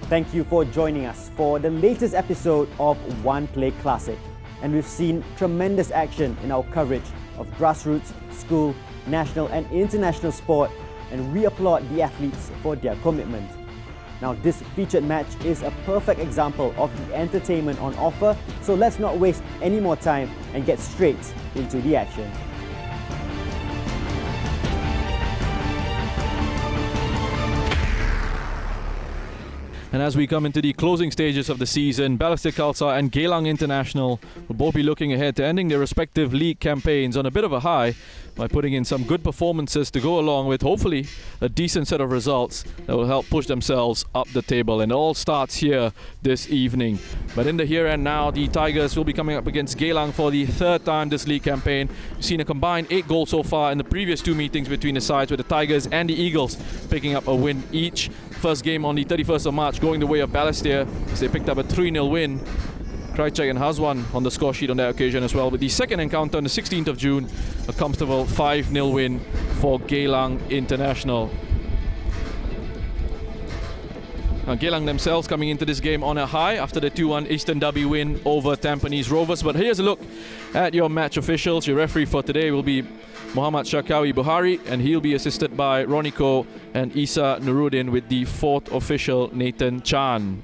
Thank you for joining us for the latest episode of One Play Classic. And we've seen tremendous action in our coverage of grassroots, school, national and international sport, and we applaud the athletes for their commitment. Now, this featured match is a perfect example of the entertainment on offer, so let's not waste any more time and get straight into the action. And as we come into the closing stages of the season, Balestier Khalsa and Geylang International will both be looking ahead to ending their respective league campaigns on a bit of a high by putting in some good performances to go along with hopefully a decent set of results that will help push themselves up the table. And it all starts here this evening. But in the here and now, the Tigers will be coming up against Geylang for the third time this league campaign. We've seen a combined 8 goals so far in the previous 2 meetings between the sides, with the Tigers and the Eagles picking up a win each. First game on the 31st of March going the way of Balestier as they picked up a 3-0 win. Krajcek and Hazwan on the score sheet on that occasion as well. With the second encounter on the 16th of June, a comfortable 5-0 win for Geylang International. Now, Geylang themselves coming into this game on a high after the 2-1 Eastern Derby win over Tampines Rovers. But here's a look at your match officials. Your referee for today will be Muhammad Syakawi Buhari, and he'll be assisted by Ronnie Koh and Isa Nuruddin, with the fourth official Nathan Chan.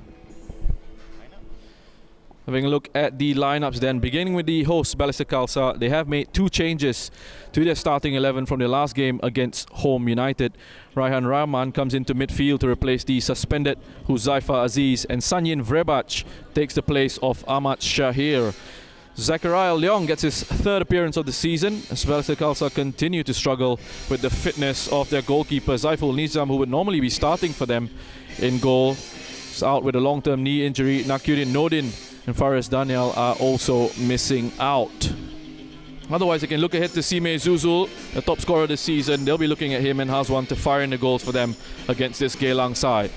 Having a look at the lineups then, beginning with the hosts Balestier Khalsa, they have made 2 changes to their starting 11 from their last game against Home United. Raihan Rahman comes into midfield to replace the suspended Huzaifa Aziz, and Sanyin Vrebac takes the place of Ahmad Shahir. Zachariah Leong gets his 3rd appearance of the season as Balestier Khalsa continue to struggle with the fitness of their goalkeeper Zaiful Nizam, who would normally be starting for them in goal. Is out with a long-term knee injury. Nakyuddin Nodin and Faris Daniel are also missing out. Otherwise, they can look ahead to Sime Zuzul, the top scorer this season. They'll be looking at him and Hazwan to fire in the goals for them against this Geylang side.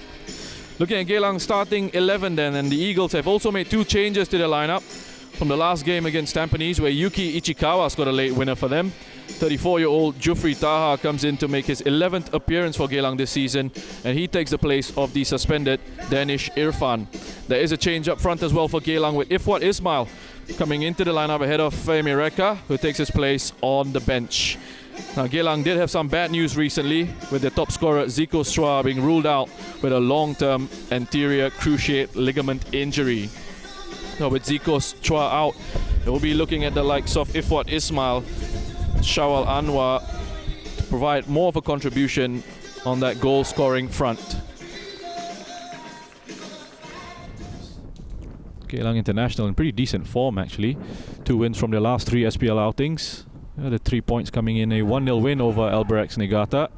Looking at Geylang starting 11 then, and the Eagles have also made 2 changes to their lineup from the last game against Tampines, where Yuki Ichikawa scored a late winner for them. 34-year-old Jufri Taha comes in to make his 11th appearance for Geylang this season, and he takes the place of the suspended Danish Irfan. There is a change up front as well for Geylang, with Ifwat Ismail coming into the lineup ahead of Femi Reka, who takes his place on the bench. Now, Geylang did have some bad news recently, with their top scorer Zico Strua being ruled out with a long-term anterior cruciate ligament injury. Now, with Zico Strua out, they will be looking at the likes of Ifwat Ismail, Shawal Anwar to provide more of a contribution on that goal-scoring front. Geylang International in pretty decent form, actually. 2 wins from their last 3 SPL outings. The 3 points coming in a 1-0 win over Albirex Niigata.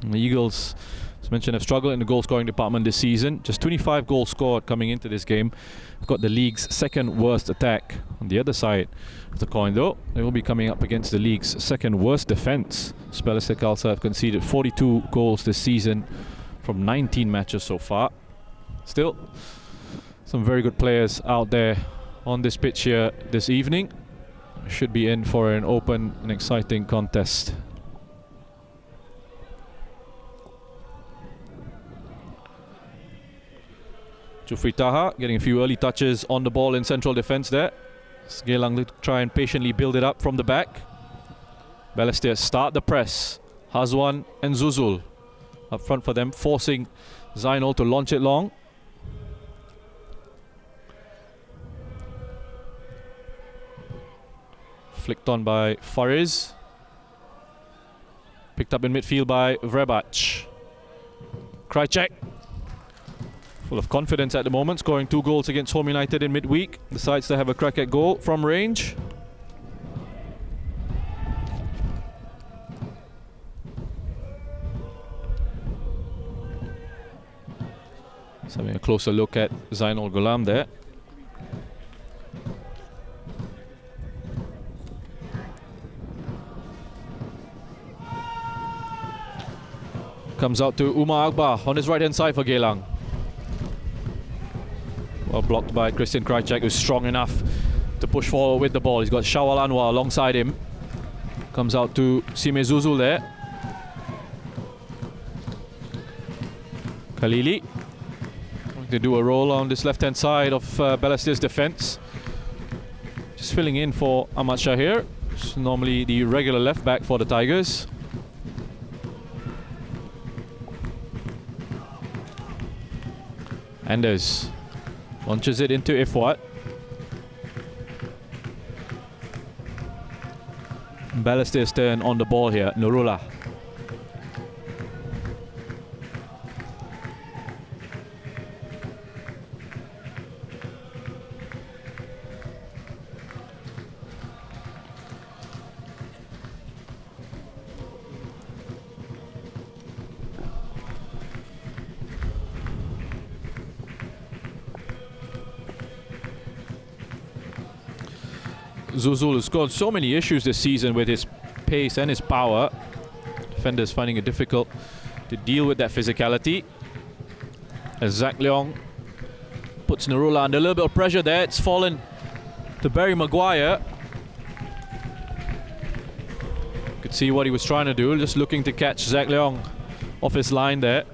And the Eagles, as mentioned, have struggled in the goal-scoring department this season. Just 25 goals scored coming into this game. We've got the league's 2nd worst attack. On the other side of the coin, though, they will be coming up against the league's 2nd worst defence. Balestier Khalsa have conceded 42 goals this season from 19 matches so far. Still, some very good players out there on this pitch here this evening. Should be in for an open and exciting contest. Jufri Taha getting a few early touches on the ball in central defence there. Geylang to try and patiently build it up from the back. Balestier start the press. Hazwan and Zuzul up front for them, forcing Zainul to launch it long. Flicked on by Fariz. Picked up in midfield by Vrebac. Krajcek, full of confidence at the moment, scoring 2 goals against Home United in midweek. Decides to have a crack at goal from range. Let's having a closer look at Zainul Ghulam there. Comes out to Umar Akbar on his right-hand side for Geylang. Well blocked by Christian Krajcek, who's strong enough to push forward with the ball. He's got Shawal Anwar alongside him. Comes out to Sime Zuzul there. Khalili. They do a roll on this left-hand side of Balestier's defense. Just filling in for Ahmad Shahir. It's normally the regular left back for the Tigers. Anders launches it into Ifwat. Balestier's turn on the ball here, Nurullah. Zuzul has scored so many issues this season with his pace and his power. Defenders finding it difficult to deal with that physicality. As Zach Leong puts Nurullah under a little bit of pressure there. It's fallen to Barry Maguire. Could see what he was trying to do, just looking to catch Zach Leong off his line there.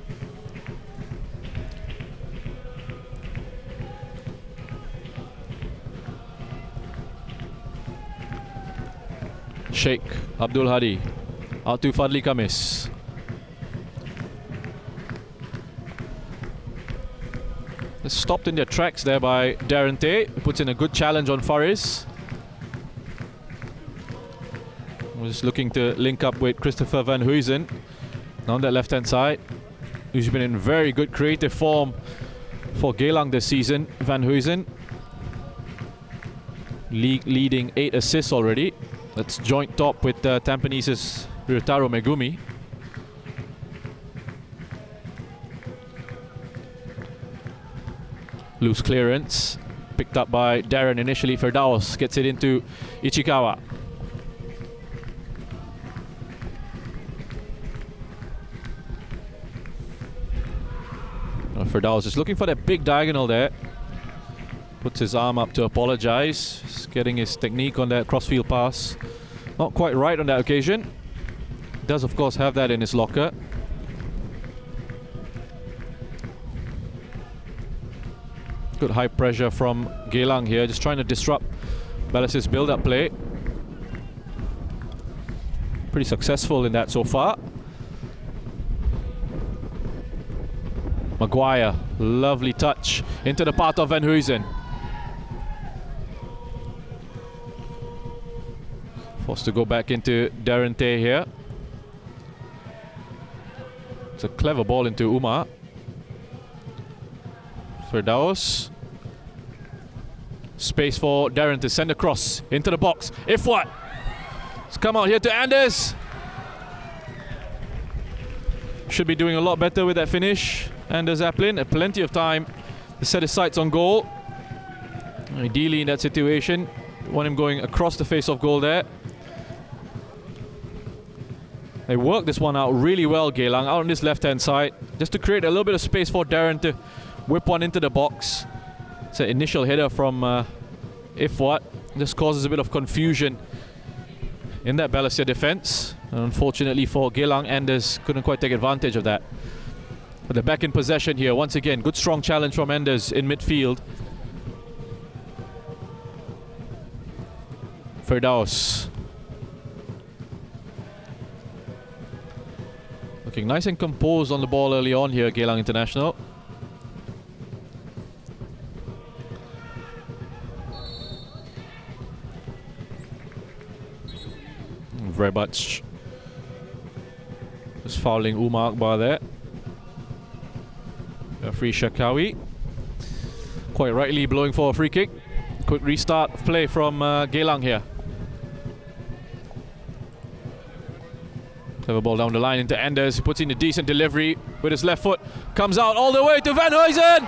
Sheikh Abdul Hadi out to Fadli Kamis. Stopped in their tracks there by Darren Tay. Puts in a good challenge on Faris. Was looking to link up with Christopher Van Huysen on that left hand side, who's been in very good creative form for Geylang this season. Van Huysen, league leading 8 assists already. That's joint top with Tampanese's Ryotaro Megumi. Loose clearance, picked up by Darren initially. Firdaus gets it into Ichikawa. Firdaus is looking for that big diagonal there. Puts his arm up to apologize. He's getting his technique on that crossfield pass. Not quite right on that occasion. Does of course have that in his locker. Good high pressure from Geylang here, just trying to disrupt Balestier's build-up play. Pretty successful in that so far. Maguire, lovely touch into the path of Van Huysen. Forced to go back into Darren Tay here. It's a clever ball into Umar. Firdaus. Space for Darren to send across into the box. Ifwat. It's come out here to Anders. Should be doing a lot better with that finish. Anders Aplin, plenty of time to set his sights on goal. Ideally in that situation, want him going across the face of goal there. They worked this one out really well, Geylang, out on this left-hand side, just to create a little bit of space for Darren to whip one into the box. It's an initial header from Ifwat. This causes a bit of confusion in that Balestier defense. And unfortunately for Geylang, Anders couldn't quite take advantage of that. But they're back in possession here. Once again, good strong challenge from Anders in midfield. Firdaus. Looking nice and composed on the ball early on here, Geylang International. Very much just fouling Umar Akbar there. A free Shakawi. Quite rightly blowing for a free kick. Quick restart of play from Geylang here. Clever ball down the line into Anders. He puts in a decent delivery with his left foot. Comes out all the way to Van Huysen.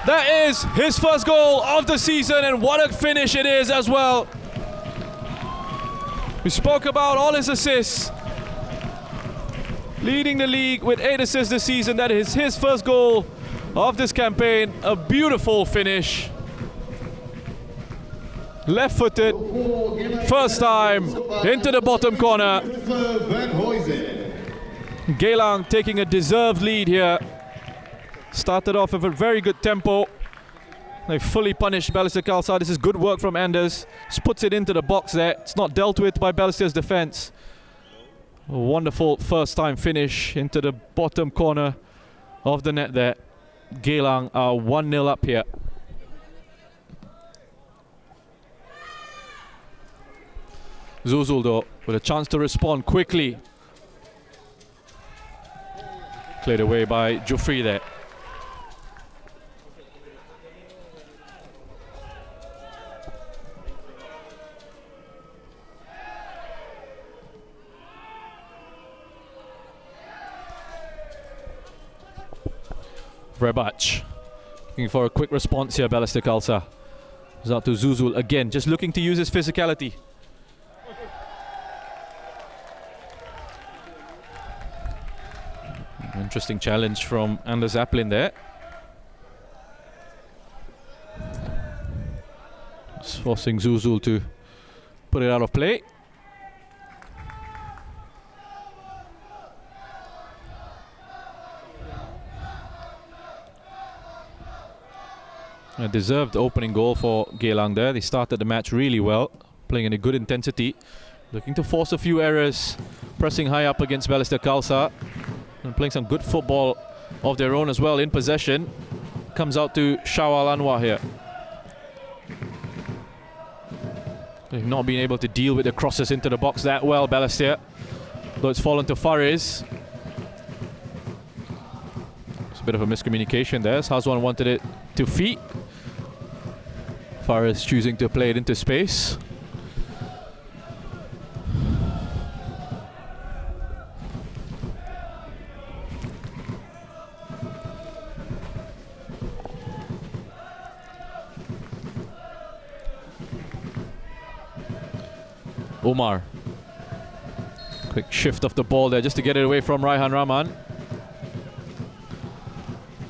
That is his first goal of the season, and what a finish it is as well. We spoke about all his assists. Leading the league with 8 assists this season. That is his first goal of this campaign. A beautiful finish. Left-footed, first time, into the bottom corner. Geylang taking a deserved lead here. Started off with a very good tempo. They fully punished Balestier Khalsa. This is good work from Anders. Just puts it into the box there. It's not dealt with by Balestier's defense. A wonderful first time finish into the bottom corner of the net there. Geylang are 1-0 up here. Zuzul though with a chance to respond quickly. Cleared away by Jufri there. Rebach looking for a quick response here. Balestier Khalsa is out to Zuzul again, just looking to use his physicality. Interesting challenge from Anders Aplin there. Just forcing Zuzul to put it out of play. A deserved opening goal for Geylang there. They started the match really well, playing in a good intensity, looking to force a few errors, pressing high up against Balestier Khalsa, and playing some good football of their own as well in possession. Comes out to Shawal Anwar here. They've not been able to deal with the crosses into the box that well, Balestier, though it's fallen to Fariz. It's a bit of a miscommunication there. Hazwan wanted it to feet. Fariz choosing to play it into space. Omar. Quick shift of the ball there just to get it away from Raihan Rahman.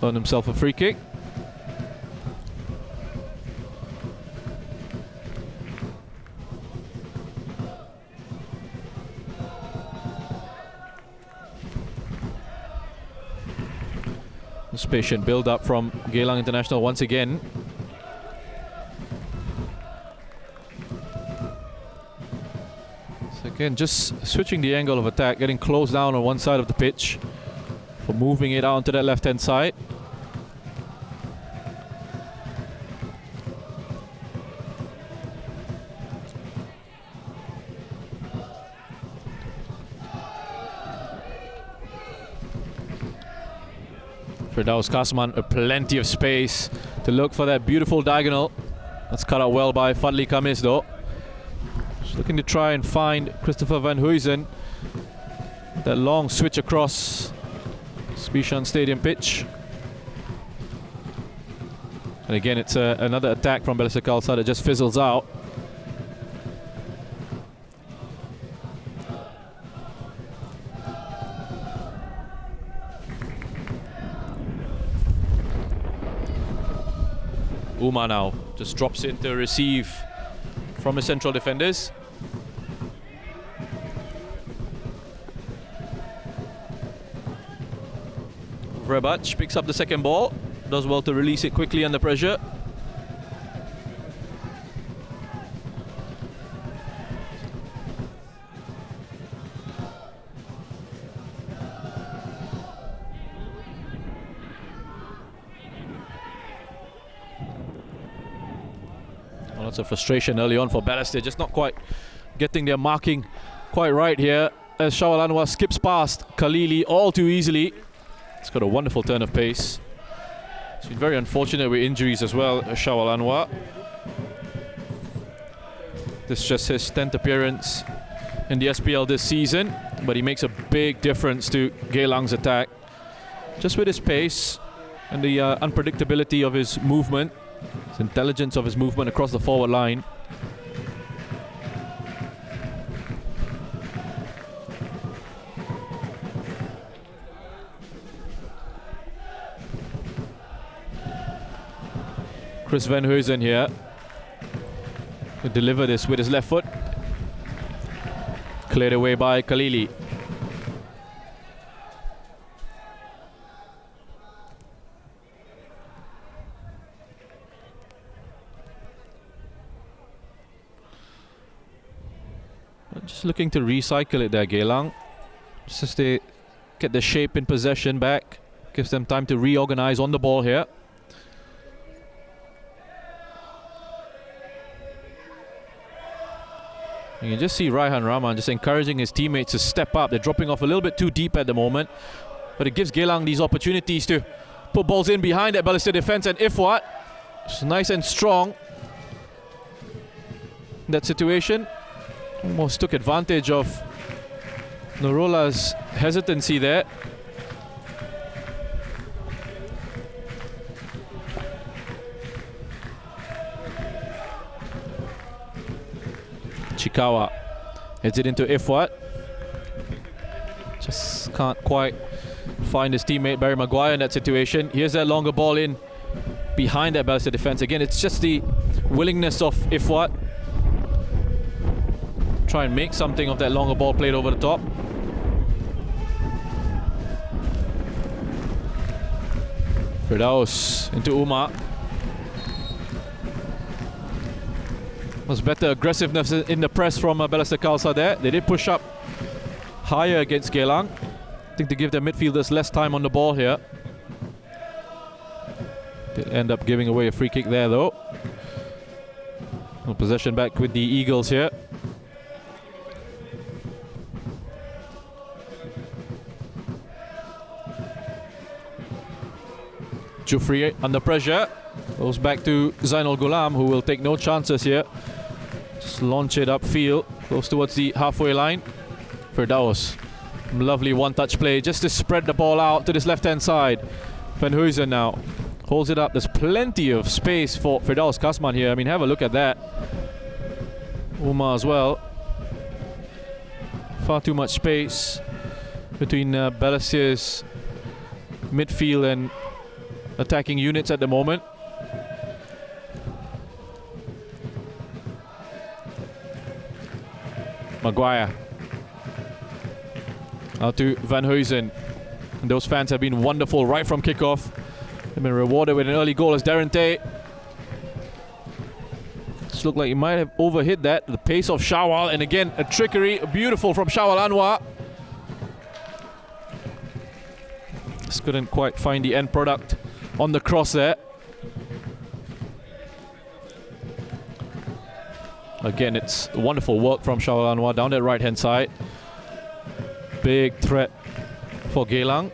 Earned himself a free kick. This patient build up from Geylang International once again. So again, just switching the angle of attack, getting closed down on one side of the pitch for moving it out onto that left-hand side. Firdaus Kasman, plenty of space to look for that beautiful diagonal. That's cut out well by Fadli Kamis though. Just looking to try and find Christopher Van Huysen. That long switch across Bishan Stadium pitch. And again, it's another attack from Balestier Khalsa that just fizzles out. Uma now just drops in to receive from his central defenders. Rebach picks up the second ball, does well to release it quickly under pressure. Lots of frustration early on for Balestier, just not quite getting their marking quite right here as Shawal Anwar skips past Khalili all too easily. It's got a wonderful turn of pace. It's been very unfortunate with injuries as well, Shawal Anwar. This is just his 10th appearance in the SPL this season, but he makes a big difference to Geylang's attack. Just with his pace and the unpredictability of his movement, his intelligence of his movement across the forward line. Chris Van Huysen here to deliver this with his left foot. Cleared away by Khalili. Just looking to recycle it there, Geylang. Just as they get the shape in possession back. Gives them time to reorganize on the ball here. You can just see Raihan Rahman just encouraging his teammates to step up. They're dropping off a little bit too deep at the moment. But it gives Geylang these opportunities to put balls in behind that Balestier defense. And Ifwat, it's nice and strong in that situation. Almost took advantage of Nurula's hesitancy there. Chikawa heads it into Ifwat. Just can't quite find his teammate Barry Maguire in that situation. Here's that longer ball in behind that Balestier defense. Again, it's just the willingness of Ifwat. Try and make something of that longer ball played over the top. Firdaus into Umar. Was better aggressiveness in the press from Balestier Khalsa there. They did push up higher against Geylang. I think to give their midfielders less time on the ball here. Did end up giving away a free kick there though. Possession back with the Eagles here. Jufri under pressure. Goes back to Zainul Ghulam, who will take no chances here. Just launch it upfield, close towards the halfway line. Firdaus, lovely one-touch play, just to spread the ball out to this left-hand side. Van Huysen now holds it up. There's plenty of space for Firdaus Kasman here. I mean, have a look at that. Umar as well. Far too much space between Balestier's midfield and attacking units at the moment. Maguire out to Van Huysen. And those fans have been wonderful right from kickoff. They've been rewarded with an early goal as Darren Tay. Just looked like he might have overhit that. The pace of Shawal, and again a trickery, beautiful from Shawal Anwar. Just couldn't quite find the end product on the cross there. Again, it's wonderful work from Shawal Anwar down that right-hand side. Big threat for Geylang.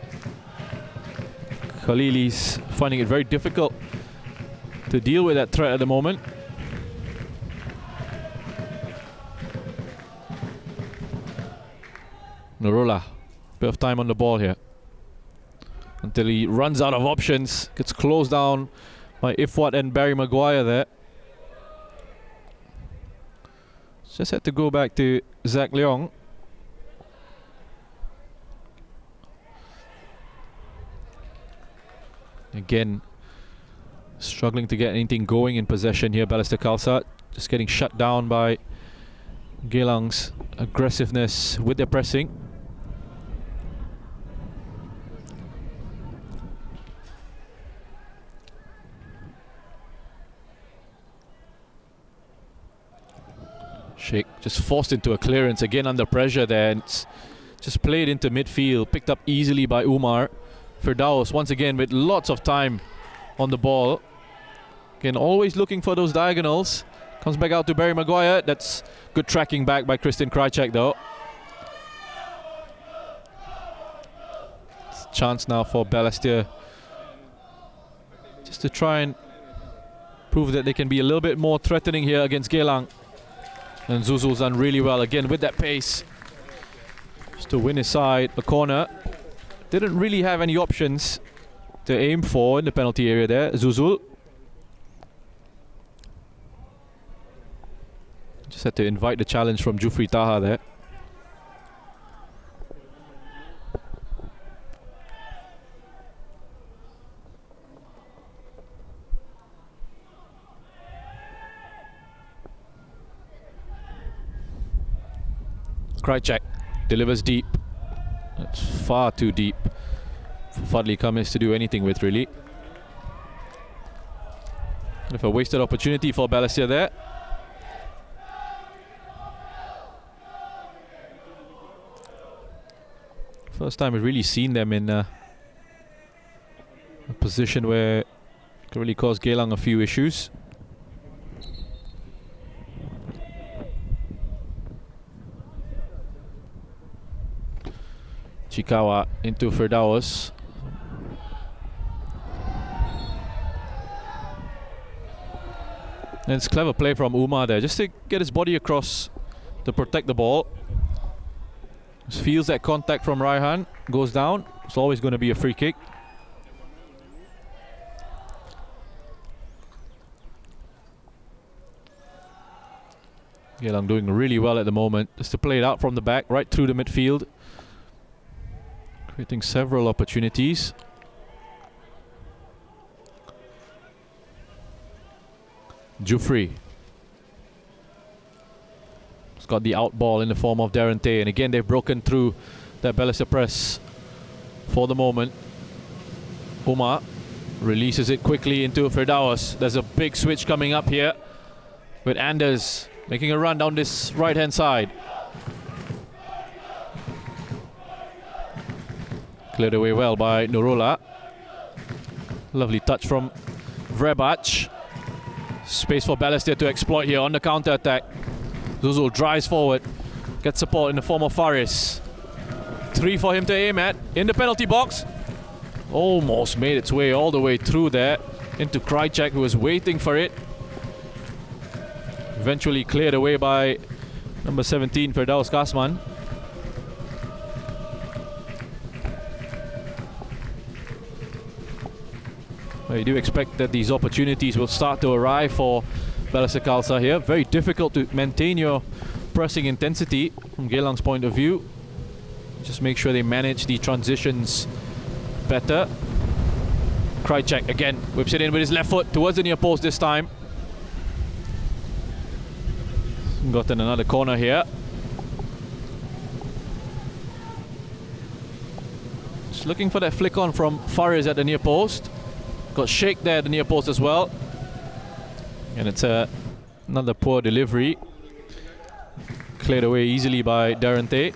Khalili's finding it very difficult to deal with that threat at the moment. Nurula, bit of time on the ball here until he runs out of options. Gets closed down by Ifwat and Barry Maguire there. Just had to go back to Zach Leong. Again, struggling to get anything going in possession here, Balestier Khalsa. Just getting shut down by Geylang's aggressiveness with their pressing. Sheikh just forced into a clearance, again under pressure there, and it's just played into midfield, picked up easily by Umar. Firdaus once again with lots of time on the ball. Again, always looking for those diagonals. Comes back out to Barry Maguire. That's good tracking back by Christian Krajcek though. It's a chance now for Balestier just to try and prove that they can be a little bit more threatening here against Geylang. And Zuzul's done really well again with that pace. Just to win his side, a corner. Didn't really have any options to aim for in the penalty area there, Zuzul. Just had to invite the challenge from Jufri Taha there. Krajcek delivers deep. That's far too deep for Fadli Khamis to do anything with, really. If a wasted opportunity for Balestier there. First time we've really seen them in a position where it can really cause Geylang a few issues. Chikawa into Firdaus. And it's clever play from Umar there, just to get his body across to protect the ball. Just feels that contact from Raihan, goes down. It's always going to be a free kick. Geylang doing really well at the moment, just to play it out from the back, right through the midfield. Creating several opportunities. Jufri. He's got the out ball in the form of Darren, and again they've broken through that Balestier press for the moment. Umar releases it quickly into Firdaus. There's a big switch coming up here with Anders making a run down this right hand side. Cleared away well by Nurullah. Lovely touch from Vrebac. Space for Balestier to exploit here on the counter attack. Zuzul drives forward, gets support in the form of Faris. 3 for him to aim at in the penalty box. Almost made its way all the way through there into Krajcek, who was waiting for it. Eventually cleared away by number 17, Firdaus Kasman. You do expect that these opportunities will start to arrive for Balestier Khalsa here. Very difficult to maintain your pressing intensity from Geylang's point of view. Just make sure they manage the transitions better. Krajcek again whips it in with his left foot towards the near post this time. Gotten another corner here. Just looking for that flick on from Faris at the near post. Got Sheikh there at the near post as well. And it's another poor delivery. Cleared away easily by Darren.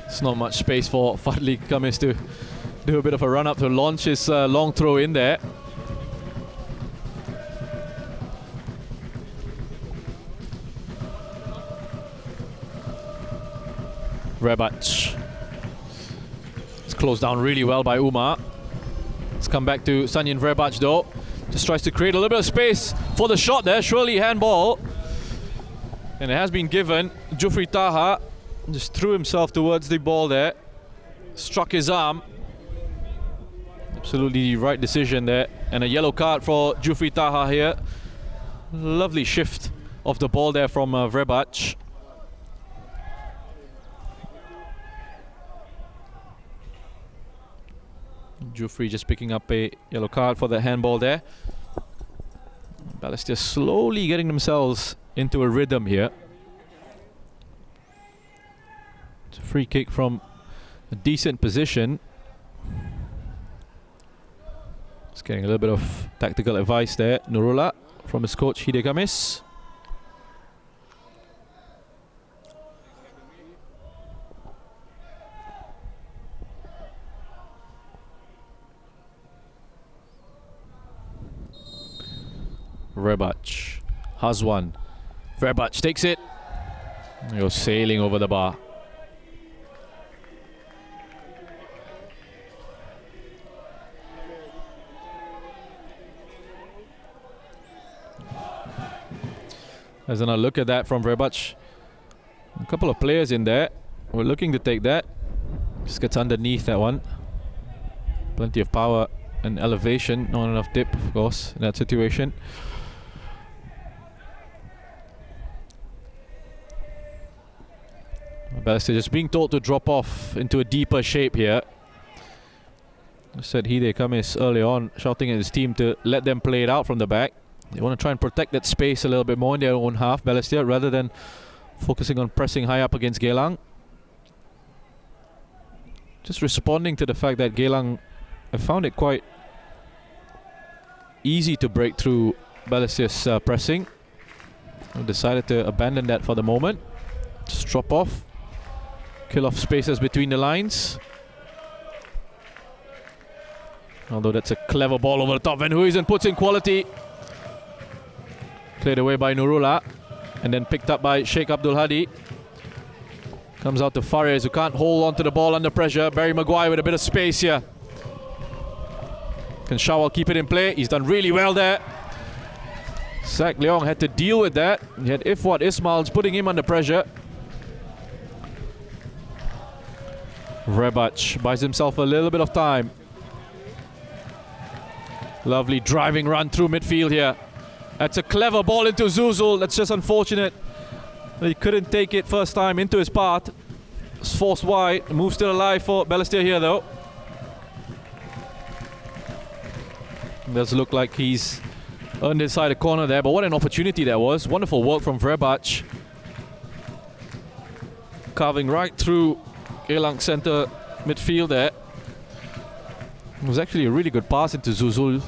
It's not much space for Fadli Khamis to do a bit of a run up to launch his long throw in there. Rebac. It's closed down really well by Umar. Let's come back to Sanyan Vrebac though. Just tries to create a little bit of space for the shot there. Surely handball. And it has been given. Jufri Taha just threw himself towards the ball there. Struck his arm. Absolutely the right decision there. And a yellow card for Jufri Taha here. Lovely shift of the ball there from Vrebac. Jufri just picking up a yellow card for the handball there. Balestier slowly getting themselves into a rhythm here. It's a free kick from a decent position. Just getting a little bit of tactical advice there. Nurullah from his coach Hide Khamis. Vrebac has one. Vrebac takes it. He goes sailing over the bar. There's another look at that from Vrebac. A couple of players in there. We're looking to take that. Just gets underneath that one. Plenty of power and elevation. Not enough dip, of course, in that situation. Balestier just being told to drop off into a deeper shape here. I said Hide Khamis early on, shouting at his team to let them play it out from the back. They want to try and protect that space a little bit more in their own half, Balestier, rather than focusing on pressing high up against Geylang. Just responding to the fact that Geylang, I found it quite easy to break through Balestier's pressing. I decided to abandon that for the moment. Just drop off, kill off spaces between the lines. Although that's a clever ball over the top. Van Huysen puts in quality. Cleared away by Nurullah. And then picked up by Sheikh Abdul Hadi. Comes out to Fares, who can't hold on to the ball under pressure. Barry Maguire with a bit of space here. Can Shawal keep it in play? He's done really well there. Sak Leong had to deal with that. He had Ifwat Ismail's putting him under pressure. Rebac buys himself a little bit of time. Lovely driving run through midfield here. That's a clever ball into Zuzul. That's just unfortunate. He couldn't take it first time into his path. It's forced wide. Move still alive for Balestier here though. Does look like he's earned inside the corner there, but what an opportunity that was. Wonderful work from Vrebac. Carving right through Geylang centre midfield there. It was actually a really good pass into Zuzul.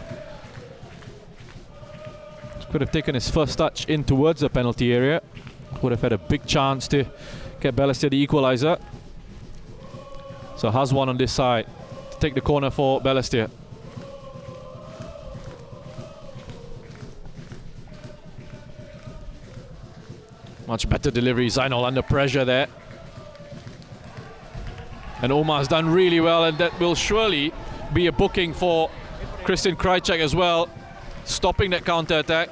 Could have taken his first touch in towards the penalty area. Would have had a big chance to get Balestier the equaliser. So Hazwan on this side to take the corner for Balestier. Much better delivery. Zainal under pressure there. And Omar's done really well, and that will surely be a booking for Christian Krajcek as well, stopping that counter-attack.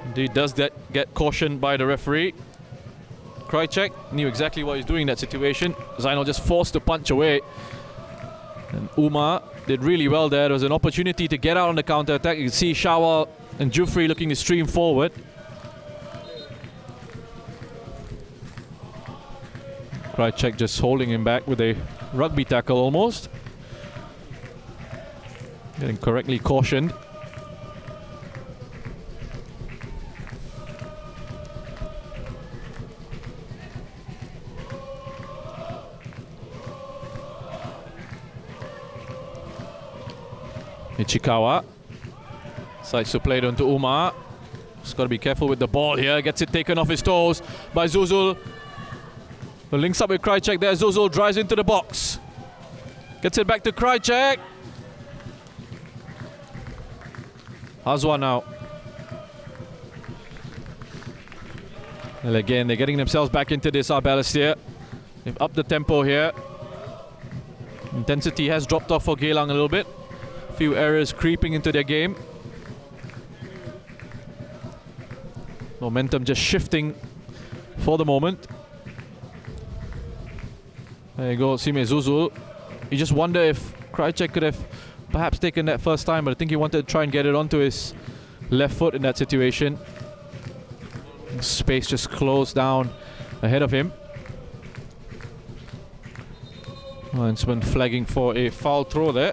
Indeed, does that get cautioned by the referee. Krajcek knew exactly what he's doing in that situation. Zainal just forced to punch away. And Umar did really well there. There was an opportunity to get out on the counter-attack. You can see Shawal and Jufri looking to stream forward. Krajcek just holding him back with a rugby tackle almost. Getting correctly cautioned. Ichikawa decides to play it onto Umar. Just got to be careful with the ball here. Gets it taken off his toes by Zuzul. The links up with Krajcek there. Zuzul drives into the box. Gets it back to Krajcek. Hazwa now. Well, again, they're getting themselves back into this, Balestier. They've upped the tempo here. Intensity has dropped off for Geylang a little bit. Few errors creeping into their game. Momentum just shifting for the moment. There you go, Sime Zuzul. You just wonder if Krajcek could have perhaps taken that first time, but I think he wanted to try and get it onto his left foot in that situation. Space just closed down ahead of him. Linesman flagging for a foul throw there.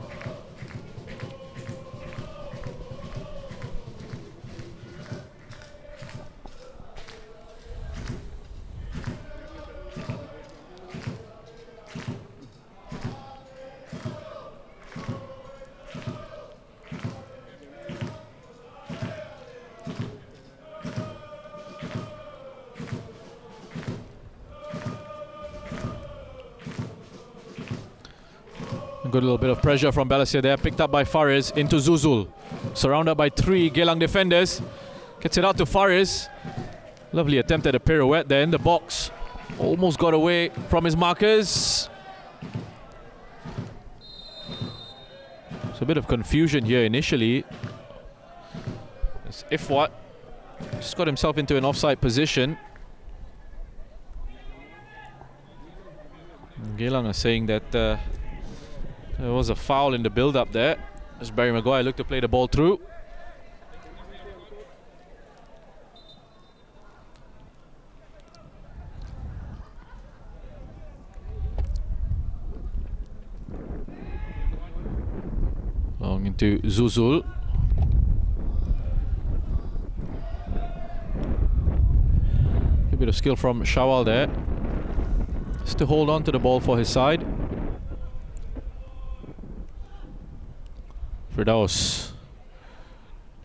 Good little bit of pressure from Balestier there, picked up by Fares into Zuzul. Surrounded by three Geylang defenders. Gets it out to Fares. Lovely attempt at a pirouette there in the box. Almost got away from his markers. It's a bit of confusion here initially. As Ifwat just got himself into an offside position. Geylang are saying that there was a foul in the build-up there, as Barry Maguire looked to play the ball through. Long into Zuzul. bit of skill from Shawal there. Just to hold on to the ball for his side. Firdaus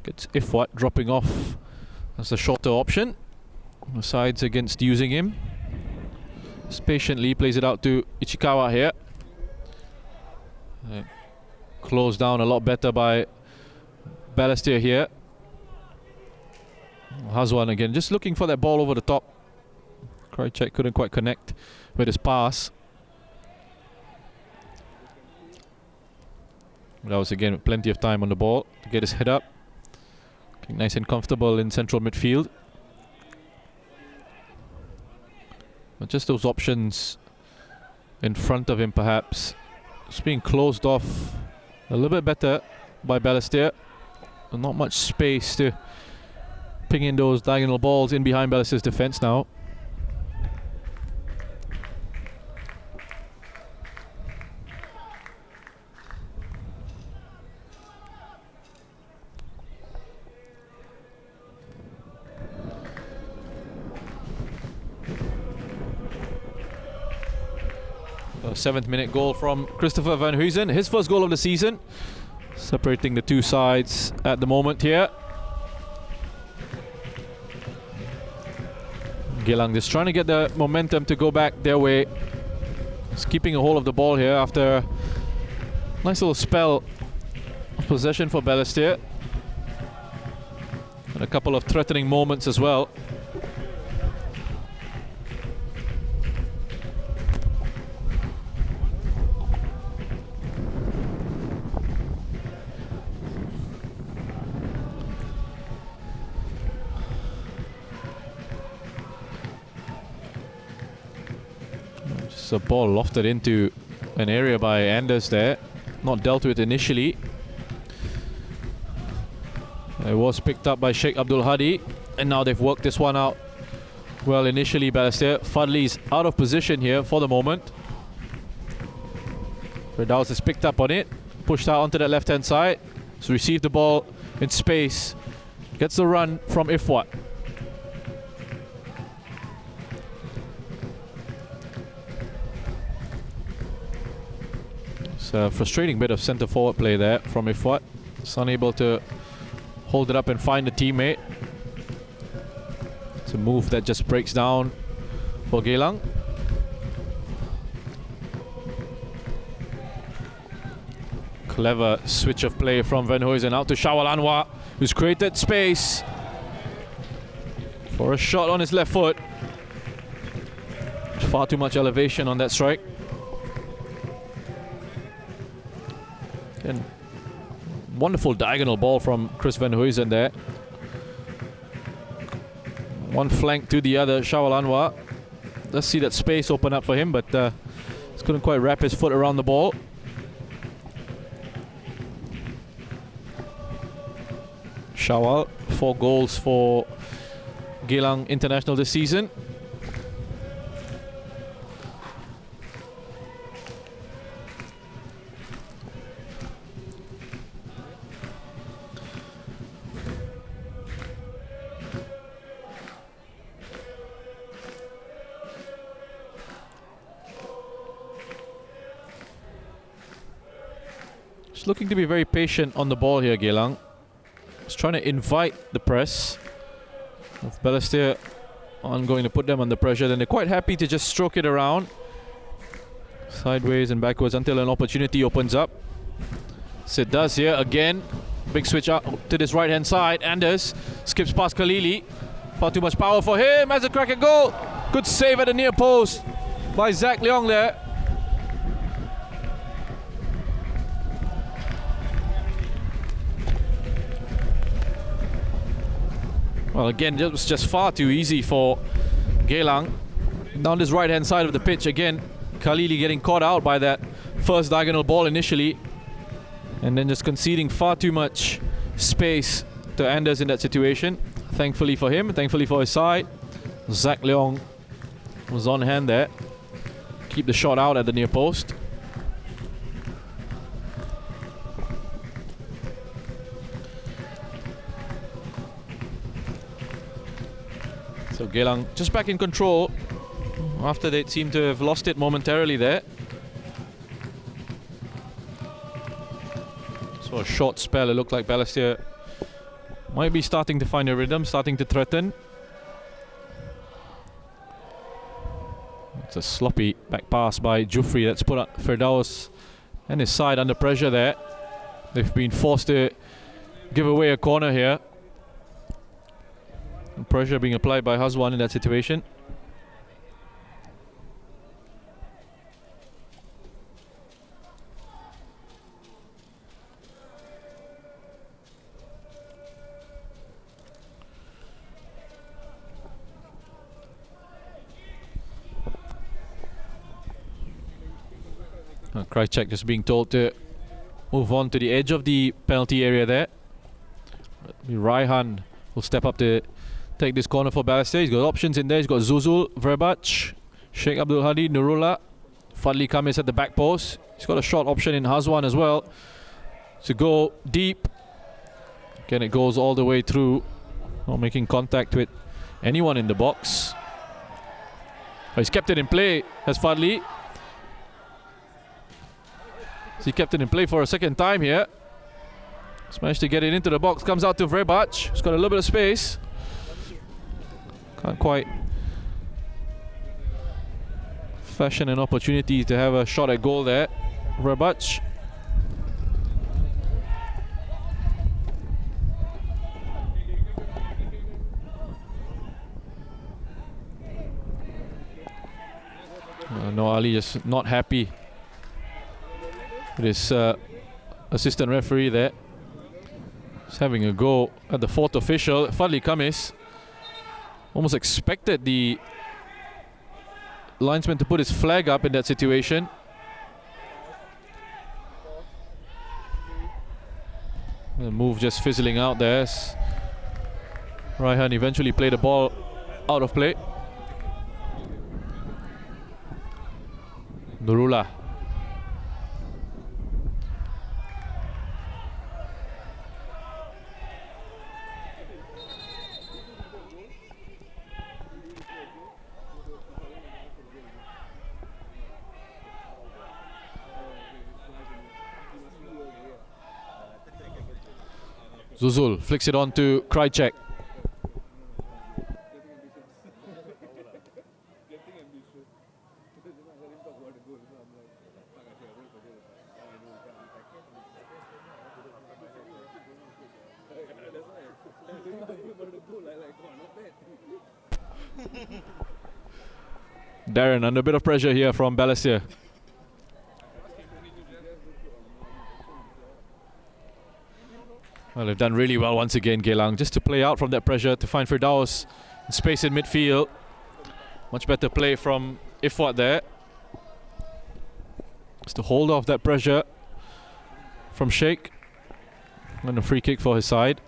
gets Ifwat dropping off. That's the shorter option. The side's against using him. Just patiently plays it out to Ichikawa here. Closed down a lot better by Balestier here. Hazwan again, just looking for that ball over the top. Krajicek couldn't quite connect with his pass. That was again plenty of time on the ball to get his head up. Looking nice and comfortable in central midfield. But just those options in front of him perhaps. It's being closed off a little bit better by Balestier. Not much space to ping in those diagonal balls in behind Balestier's defense now. A 7th minute goal from Christopher Van Huysen, his first goal of the season, separating the two sides at the moment here. Geylang just trying to get the momentum to go back their way. Just keeping a hold of the ball here after a nice little spell of possession for Balestier. And a couple of threatening moments as well. A ball lofted into an area by Anders there, not dealt with initially. It was picked up by Sheikh Abdul Hadi, and now they've worked this one out well initially. Balestier, Fadli's out of position here for the moment. Firdaus has picked up on it, pushed out onto that left hand side, so received the ball in space, gets the run from Ifwat. It's a frustrating bit of centre forward play there from Ifwat. It's unable to hold it up and find a teammate. It's a move that just breaks down for Geylang. Clever switch of play from Van Huysen out to Shawal Anwar, who's created space for a shot on his left foot. Far too much elevation on that strike. And wonderful diagonal ball from Chris Van Huysen there. One flank to the other, Shawal Anwar. Let's see that space open up for him, but just couldn't quite wrap his foot around the ball. Shawal, 4 goals for Geylang International this season. Just looking to be very patient on the ball here, Geylang. Just trying to invite the press. If Balestier aren't going to put them under pressure, then they're quite happy to just stroke it around sideways and backwards until an opportunity opens up. So it does here again. Big switch out to this right hand side. Anders skips past Khalili. Far too much power for him. Has a crack at goal. Good save at the near post by Zach Leong there. Well, again, it was just far too easy for Geylang. Down this right-hand side of the pitch, again, Khalili getting caught out by that first diagonal ball initially, and then just conceding far too much space to Anders in that situation. Thankfully for him, thankfully for his side, Zach Leong was on hand there. Keep the shot out at the near post. So Geylang just back in control after they seemed to have lost it momentarily there. So a short spell, it looked like Balestier might be starting to find a rhythm, starting to threaten. It's a sloppy back pass by Jufri that's put up Firdaus and his side under pressure there. They've been forced to give away a corner here. And pressure being applied by Hazwan in that situation. Krychek just being told to move on to the edge of the penalty area there. Raihan will step up to take this corner for Balestier. He's got options in there. He's got Zuzul, Verbac, Sheikh Abdul Hadi, Nurullah, Fadli Kamis at the back post. He's got a short option in Hazwan as well to go deep. Again, it goes all the way through, not making contact with anyone in the box. Oh, he's kept it in play as Fadli. So he kept it in play for a second time here. He's managed to get it into the box. Comes out to Verbac. He's got a little bit of space. Can't quite fashion an opportunity to have a shot at goal there. Verbac. No, Ali just not happy with his assistant referee there. He's having a go at the fourth official. Fadli Kamis almost expected the linesman to put his flag up in that situation. The move just fizzling out there. Raihan eventually played the ball out of play. Nurullah. Zuzul flicks it on to Krychek. Darren under a bit of pressure here from Balestier. Well, they've done really well once again, Geylang, just to play out from that pressure, to find Firdaus in space in midfield. Much better play from Ifwat there. Just to hold off that pressure from Sheikh. And a free kick for his side.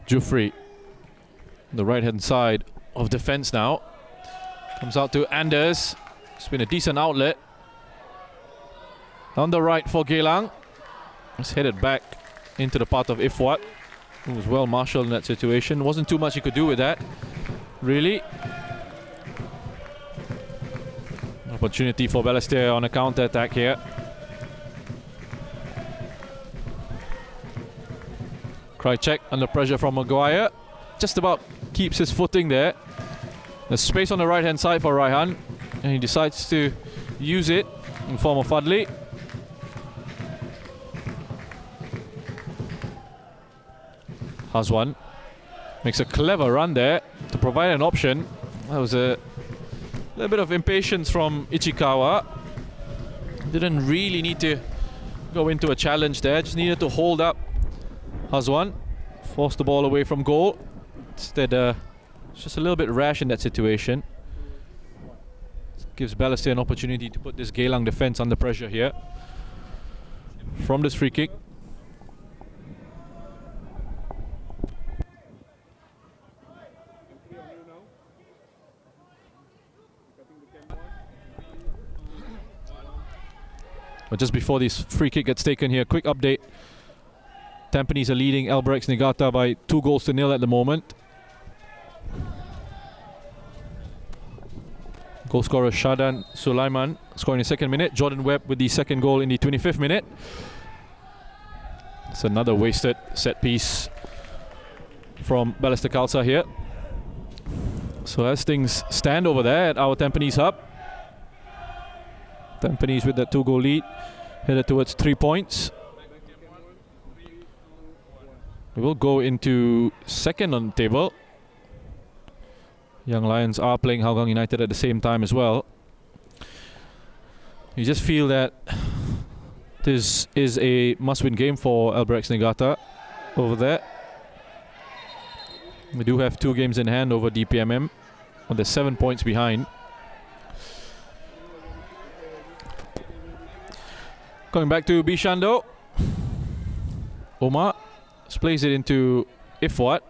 Jufri, the right-hand side of defence now. Comes out to Anders. It's been a decent outlet. On the right for Geylang. It's headed back into the path of Ifwat, who was well marshalled in that situation. Wasn't too much he could do with that, really. Opportunity for Balestier on a counter-attack here. Krychek under pressure from Maguire. Just about keeps his footing there. There's space on the right-hand side for Raihan, and he decides to use it in form of Fadli. Hazwan makes a clever run there to provide an option. That was a little bit of impatience from Ichikawa. Didn't really need to go into a challenge there, just needed to hold up Hazwan, forced the ball away from goal. Instead, it's just a little bit rash in that situation. Gives Balestier an opportunity to put this Geylang defence under pressure here from this free kick. But just before this free kick gets taken here, quick update Tampines are leading Albrechts Niigata by 2-0 at the moment. Goal scorer Shadan Sulaiman scoring in the 2nd minute. Jordan Webb with the 2nd goal in the 25th minute. It's another wasted set piece from Balestier Khalsa here. So as things stand over there at our Tampines hub, Tampines with that 2-goal lead, headed towards 3 points. We will go into 2nd on the table. Young Lions are playing Hougang United at the same time as well. You just feel that this is a must-win game for Albrechts Niigata over there. We do have 2 games in hand over DPMM, but they're 7 points behind. Coming back to Bishando. Omar plays it into Ifwat.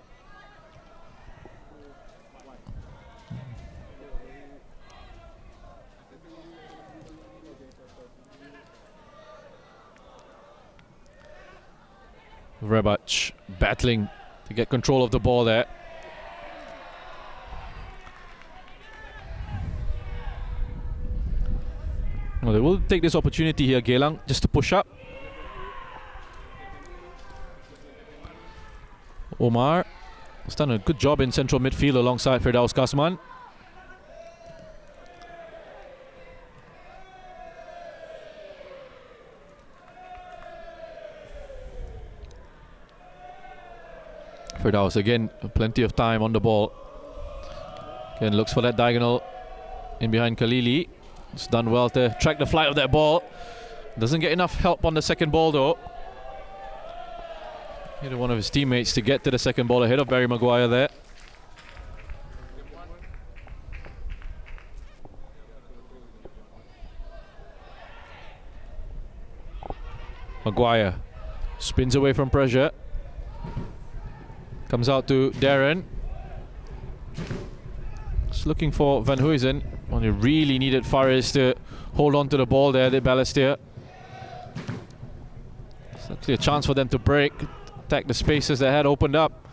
Rebach battling to get control of the ball there. Well, they will take this opportunity here, Geylang, just to push up. Omar has done a good job in central midfield alongside Firdaus Kasman. Firdaus again, plenty of time on the ball. Again, looks for that diagonal in behind Khalili. It's done well to track the flight of that ball. Doesn't get enough help on the 2nd ball though. Needed one of his teammates to get to the 2nd ball ahead of Barry Maguire there. Maguire spins away from pressure. Comes out to Darren. Just looking for Van Huysen. Well, he really needed Fares to hold on to the ball there, the Balestier. It's actually a chance for them to break, attack the spaces that had opened up.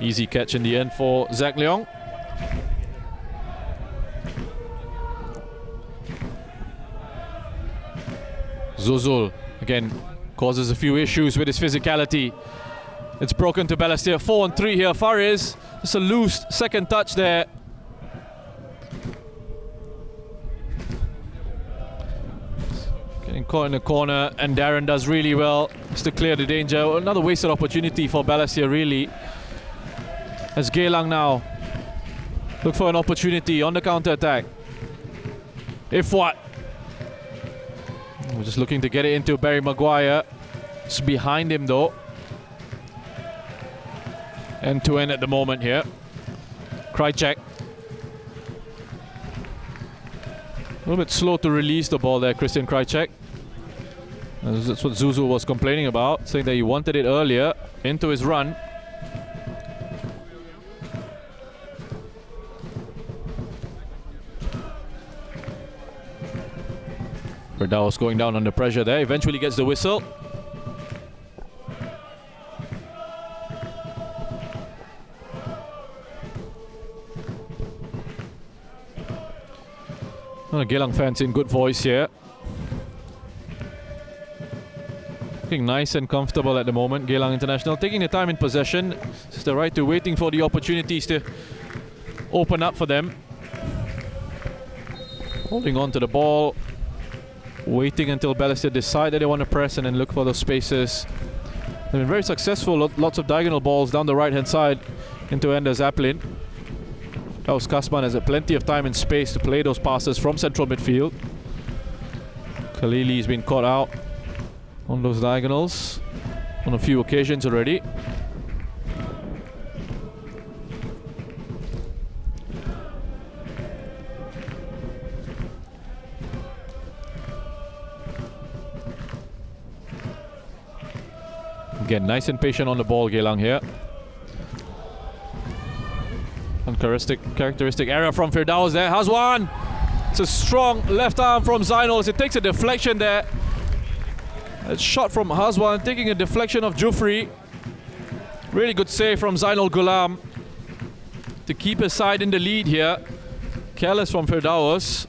Easy catch in the end for Zach Leong. Zuzul again causes a few issues with his physicality. It's broken to Balestier. 4-on-3 here. Fares, just a loose 2nd touch there. Getting caught in the corner, and Darren does really well just to clear the danger. Another wasted opportunity for Balestier, really. As Geylang now look for an opportunity on the counter-attack. Ifwat. We're just looking to get it into Barry Maguire. It's behind him though. End-to-end at the moment here. Krajcek. A little bit slow to release the ball there, Christian Krajcek. That's what Zuzu was complaining about, saying that he wanted it earlier into his run. Firdaus going down under pressure there, eventually gets the whistle. Geylang fans in good voice here. Looking nice and comfortable at the moment, Geylang International. Taking the time in possession. It's the right to waiting for the opportunities to open up for them. Holding on to the ball. Waiting until Balestier decide that they want to press and then look for those spaces. They've been very successful. Lots of diagonal balls down the right-hand side into Anders Aplin. Firdaus Kasman has plenty of time and space to play those passes from central midfield. Khalili's been caught out on those diagonals on a few occasions already. Again, nice and patient on the ball, Geylang here. Uncharacteristic error from Firdaus there. Has one! It's a strong left arm from Zainul as it takes a deflection there. A shot from Hazwan, taking a deflection of Jufri. Really good save from Zainul Ghulam to keep his side in the lead here. Careless from Firdaus.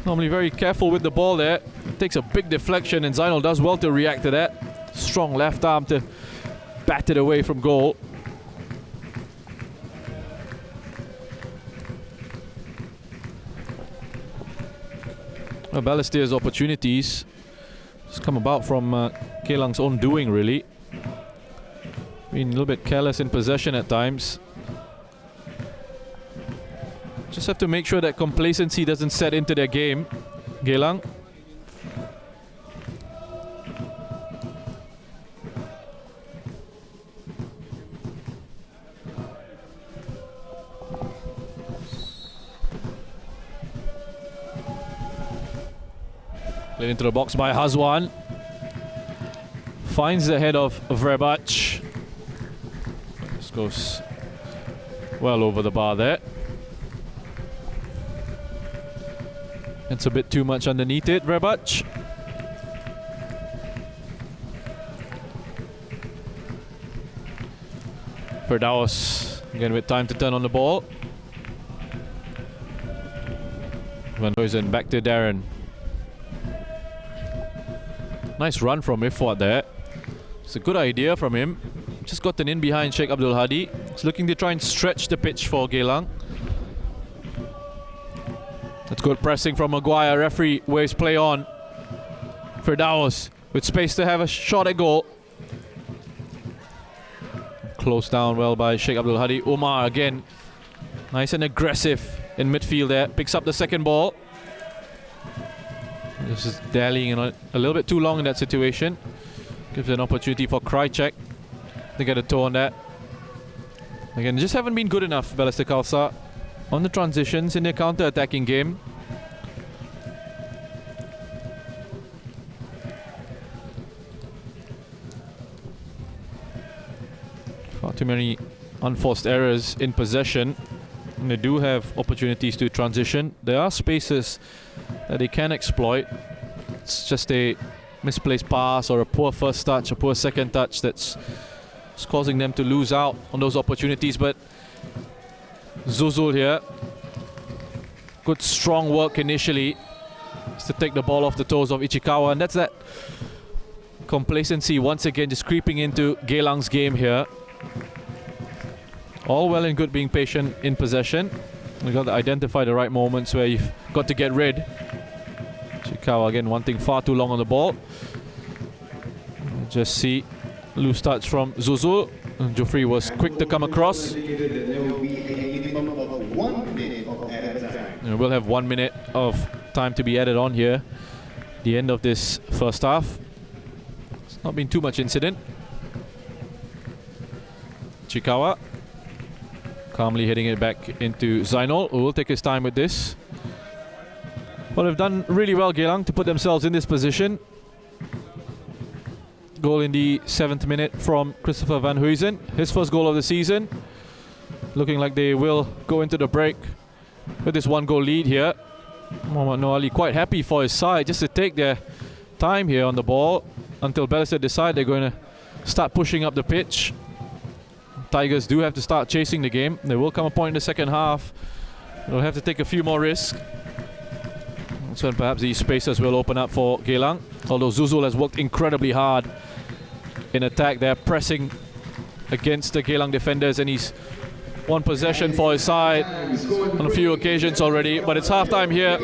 Normally very careful with the ball there. Takes a big deflection and Zainul does well to react to that. Strong left arm to bat it away from goal. Well, Balestier's opportunities just come about from Geylang's own doing, really. Being a little bit careless in possession at times. Just have to make sure that complacency doesn't set into their game, Geylang. Played into the box by Hazwan. Finds the head of Vrebac. This goes well over the bar there. It's a bit too much underneath it, Vrebac. Firdaus again with time to turn on the ball. Van Huysen back to Darren. Nice run from Ifwat there. It's a good idea from him. Just gotten in behind Sheikh Abdul Hadi. He's looking to try and stretch the pitch for Geylang. That's good pressing from Maguire. Referee waves play on. Firdaus with space to have a shot at goal. Closed down well by Sheikh Abdul Hadi. Umar again. Nice and aggressive in midfield there. Picks up the second ball. This is dallying a little bit too long in that situation. Gives an opportunity for Krychek to get a toe on that. Again, just haven't been good enough, Balestier Khalsa, on the transitions in their counter-attacking game. Far too many unforced errors in possession. And they do have opportunities to transition. There are spaces that they can exploit. It's just a misplaced pass or a poor first touch, a poor second touch that's causing them to lose out on those opportunities. But Zuzul here, good strong work initially, is to take the ball off the toes of Ichikawa, and that's that complacency once again just creeping into Geylang's game here. All well and good being patient in possession. You've got to identify the right moments where you've got to get rid. Ichikawa again wanting far too long on the ball. Just see loose touch from Zuzul. And Jufri was quick to come across. And we'll have 1 minute of time to be added on here. The end of this first half. It's not been too much incident. Ichikawa calmly hitting it back into Zainul, who will take his time with this. Well, they've done really well, Geylang, to put themselves in this position. Goal in the 7th minute from Christopher Van Huysen, his first goal of the season. Looking like they will go into the break with this 1-goal lead here. Mohamed Noali quite happy for his side just to take their time here on the ball until Balestier decide they're going to start pushing up the pitch. Tigers do have to start chasing the game. There will come a point in the second half. They'll have to take a few more risks. That's when perhaps these spaces will open up for Geylang. Although Zuzul has worked incredibly hard in attack. They're pressing against the Geylang defenders, and he's won possession for his side on a few occasions already. But it's halftime here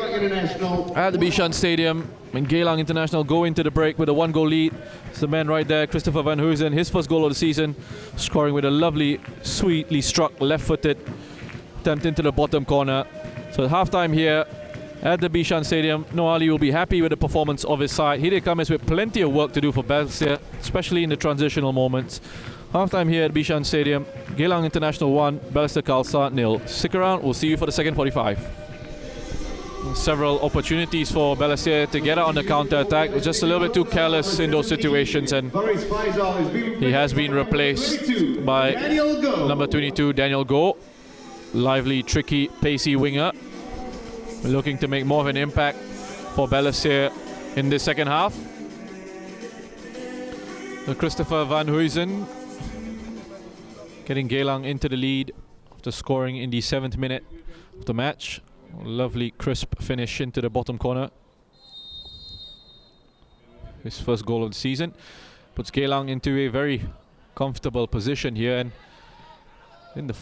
at the Bishan Stadium. And Geylang International go into the break with a 1-goal lead. It's the man right there, Christopher Van Huysen, his first goal of the season, scoring with a lovely, sweetly struck left-footed attempt into the bottom corner. So at halftime here at the Bishan Stadium, Noali will be happy with the performance of his side. Here they come with plenty of work to do for Balestier, especially in the transitional moments. Halftime here at Bishan Stadium, Geylang International 1, Balestier Khalsa 0. Stick around, we'll see you for the second 45. Several opportunities for Balestier to get out on the counter-attack. Just a little bit too careless in those situations, and he has been replaced by number 22, Daniel Goh. Lively, tricky, pacey winger. Looking to make more of an impact for Balestier in the second half. Christopher Van Huysen getting Geylang into the lead after scoring in the 7th minute of the match. Lovely crisp finish into the bottom corner. His first goal of the season puts Geylang into a very comfortable position here, and in the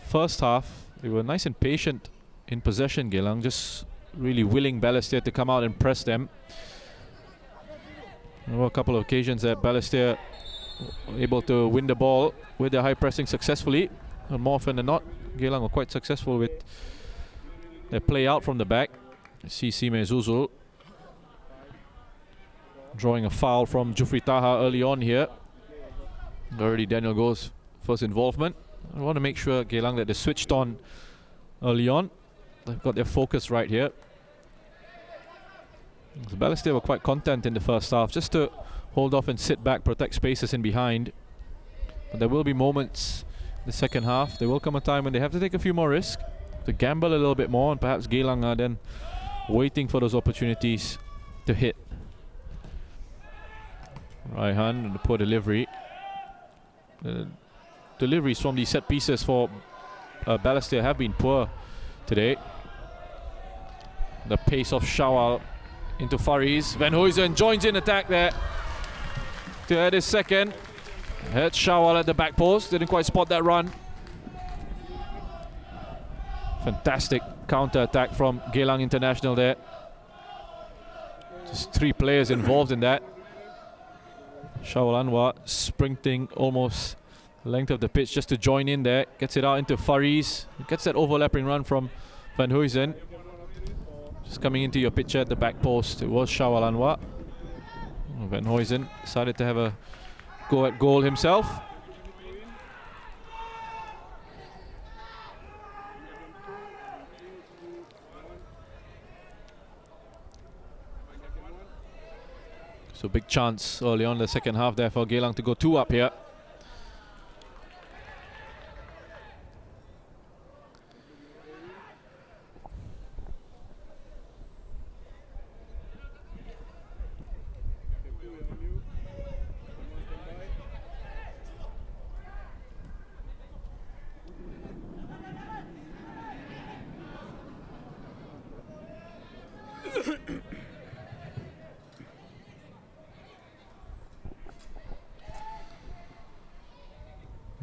first half they were nice and patient in possession. Geylang just really willing Balestier to come out and press them. There were a couple of occasions that Balestier were able to win the ball with their high pressing successfully, and more often than not Geylang were quite successful with their play out from the back. You see Sime Zuzul drawing a foul from Jufri Taha early on here. Already Daniel Goh's first involvement. I want to make sure Geylang that they switched on early on. They've got their focus right here. The Balestier were quite content in the first half, just to hold off and sit back, protect spaces in behind. But there will be moments in the second half. There will come a time when they have to take a few more risks, to gamble a little bit more, and perhaps Geylang are then waiting for those opportunities to hit. Raihan and the poor delivery. Deliveries from the set pieces for Balestier have been poor today. The pace of Shawal into Fariz. Van Huysen joins in attack there to add his second. Had Shawal at the back post, didn't quite spot that run. Fantastic counter attack from Geylang International there. Just 3 players involved in that. Shawal Anwar sprinting almost the length of the pitch just to join in there. Gets it out into Fariz. Gets that overlapping run from Van Huysen. Just coming into your picture at the back post, it was Shawal Anwar. Van Huysen decided to have a go at goal himself. So big chance early on in the second half there for Geylang to go 2 up here.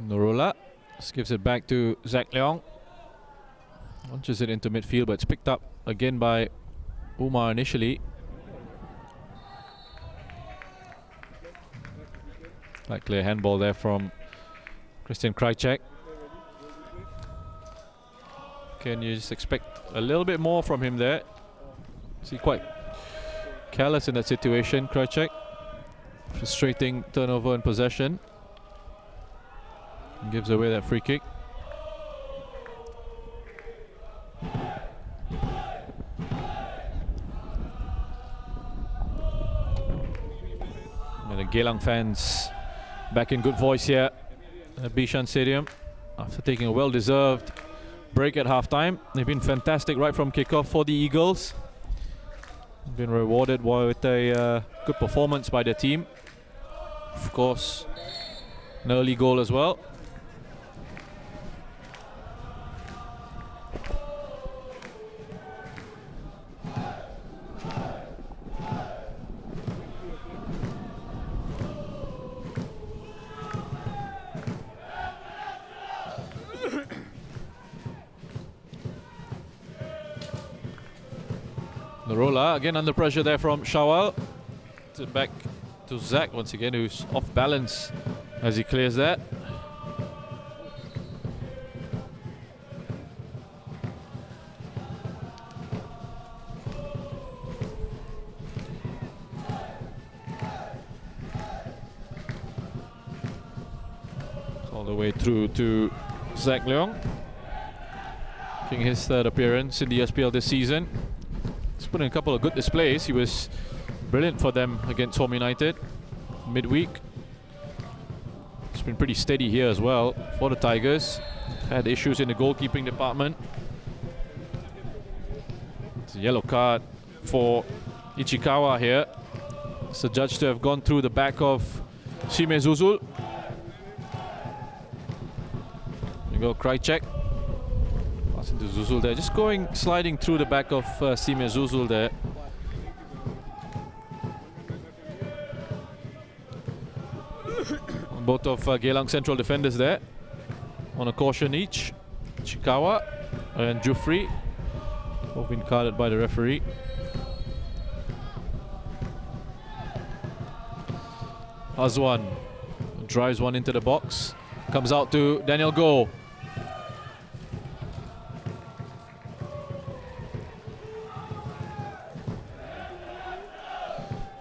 Norola just gives it back to Zach Leong. Launches it into midfield, but it's picked up again by Umar initially. Like clear handball there from Christian Krajcek. Can you just expect a little bit more from him there? Is he quite careless in that situation, Krajcek? Frustrating turnover and possession. Gives away that free kick. And the Geylang fans back in good voice here at Bishan Stadium after taking a well-deserved break at halftime. They've been fantastic right from kickoff for the Eagles. Been rewarded with a good performance by their team. Of course, an early goal as well. Norola again under pressure there from Shawal. Back to Zach once again, who's off balance as he clears that. All the way through to Zach Leong, making his 3rd appearance in the SPL this season. He's put in a couple of good displays. He was brilliant for them against Home United midweek. It's been pretty steady here as well for the Tigers. Had issues in the goalkeeping department. It's a yellow card for Ichikawa here. It's adjudged to have gone through the back of Sime Zuzul. There you go, Krajcek. Pass into Zuzul there. Just sliding through the back of Sime Zuzul there. Both of Geylang central defenders there on a caution each. Chikawa and Jufri both been carded by the referee. Azwan drives one into the box. Comes out to Daniel Goh.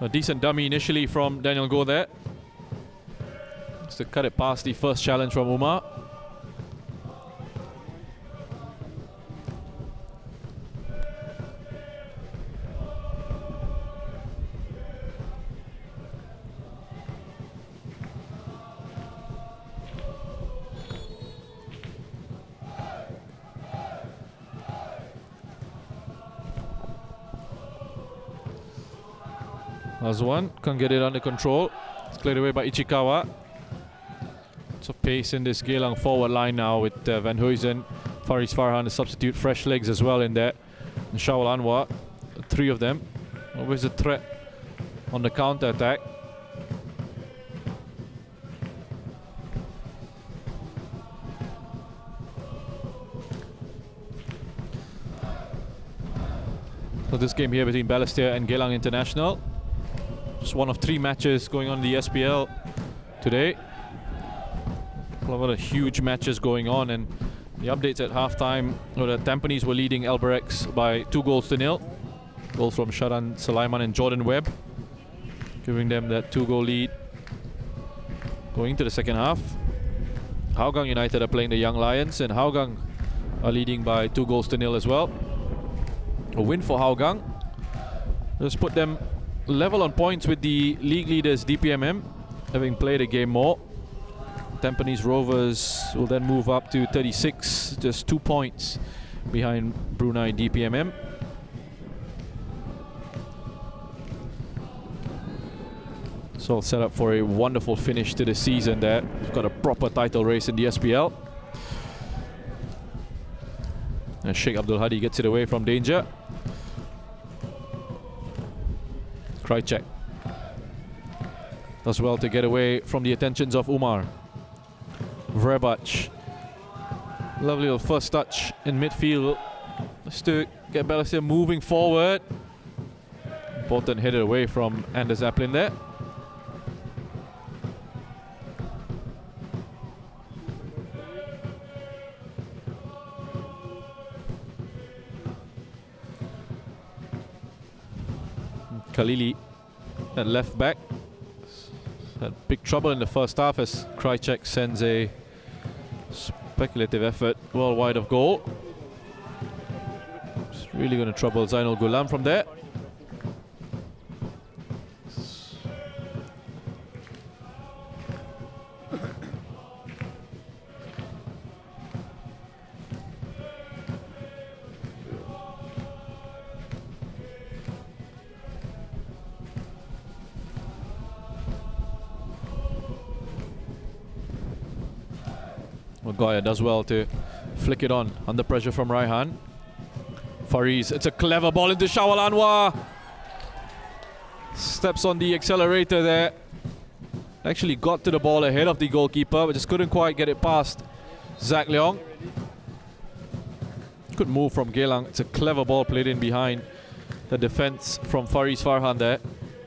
A decent dummy initially from Daniel Goh there. To cut it past the first challenge from Umar. Azwan can't get it under control. It's cleared away by Ichikawa. Lots of pace in this Geylang forward line now with Van Huysen, Faris Farhan, the substitute, fresh legs as well in there. And Shawal Anwar, three of them. Always a threat on the counter attack. So this game here between Balestier and Geylang International. Just one of three matches going on in the SPL today. A lot of huge matches going on, and the updates at halftime were that Tampines were leading Albirex by 2-0. Goals from Sharan Sulaiman and Jordan Webb, giving them that 2-goal lead going into the second half. Hougang United are playing the Young Lions, and Hougang are leading by 2-0 as well. A win for Hougang just put them level on points with the league leaders DPMM, having played a game more. Tampines Rovers will then move up to 36, just 2 points behind Brunei DPMM. So all set up for a wonderful finish to the season there. We've got a proper title race in the SPL. And Sheikh Abdul Hadi gets it away from danger. Krajcek does well to get away from the attentions of Umar. Vrebac, lovely little first touch in midfield just to get Balestier moving forward. Important headed away from Anders Aplin there. Khalili at left back had big trouble in the first half as Krajcek sends a speculative effort well wide of goal. It's really going to trouble Zainul Ghulam from there. Goya does well to flick it on under pressure from Raihan. Faris, it's a clever ball into Shawal Anwar. Steps on the accelerator there. Actually got to the ball ahead of the goalkeeper, but just couldn't quite get it past Zach Leong. Good move from Geylang. It's a clever ball played in behind the defense from Faris Farhan there.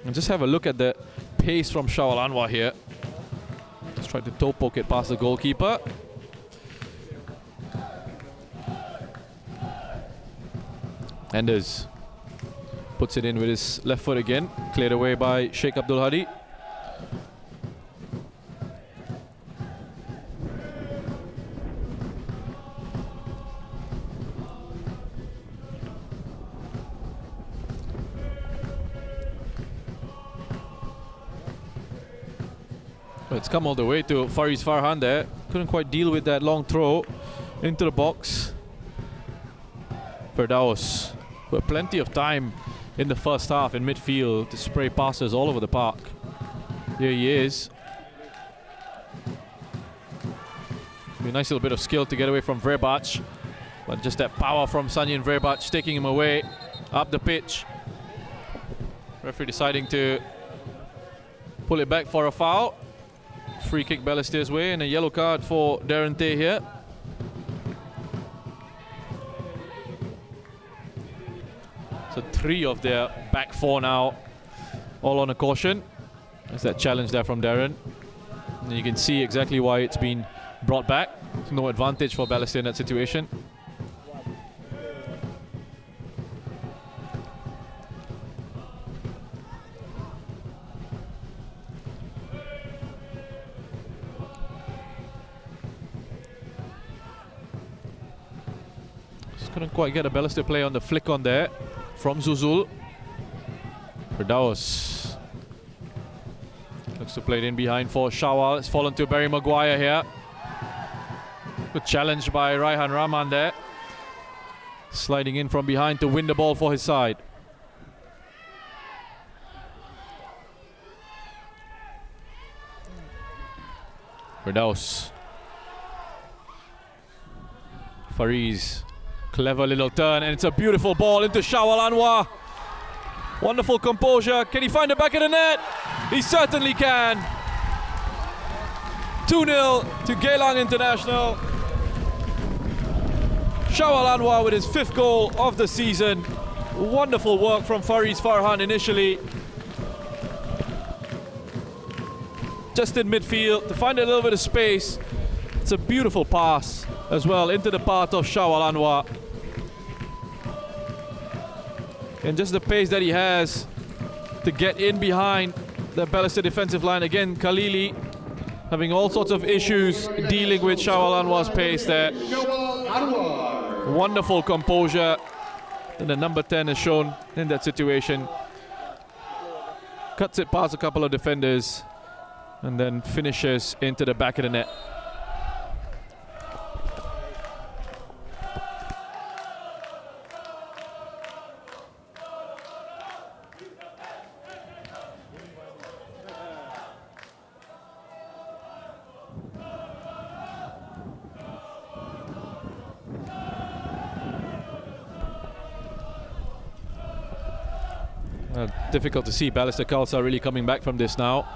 And just have a look at the pace from Shawal Anwar here. Just tried to toe poke it past the goalkeeper. Anders puts it in with his left foot again, cleared away by Sheikh Abdul Hadi. It's come all the way to Faris Farhan there. Couldn't quite deal with that long throw into the box. Firdaus with plenty of time in the first half in midfield to spray passes all over the park. Here he is. Be a nice little bit of skill to get away from Vrebac. But just that power from Sanyin Vrebac taking him away up the pitch. Referee deciding to pull it back for a foul. Free kick Balestier's way and a yellow card for Darren Tay here. So 3 of their back 4 now, all on a caution. There's that challenge there from Darren. And you can see exactly why it's been brought back. There's no advantage for Balestier in that situation. Just couldn't quite get a Balestier play on the flick on there from Zuzul. Firdaus looks to play it in behind for Shawal. It's fallen to Barry Maguire here. Good challenge by Raihan Rahman there. Sliding in from behind to win the ball for his side. Firdaus. Fariz. Clever little turn, and it's a beautiful ball into Shawal Anwar. Wonderful composure. Can he find the back of the net? He certainly can. 2-0 to Geylang International. Shawal Anwar with his 5th goal of the season. Wonderful work from Fariz Farhan initially. Just in midfield to find a little bit of space. It's a beautiful pass as well into the path of Shawal Anwar. And just the pace that he has to get in behind the Balestier defensive line. Again, Khalili having all sorts of issues dealing with Shawal Anwar's pace there. Wonderful composure. And the number 10 is shown in that situation. Cuts it past a couple of defenders and then finishes into the back of the net. Difficult to see Balestier Khalsa really coming back from this now,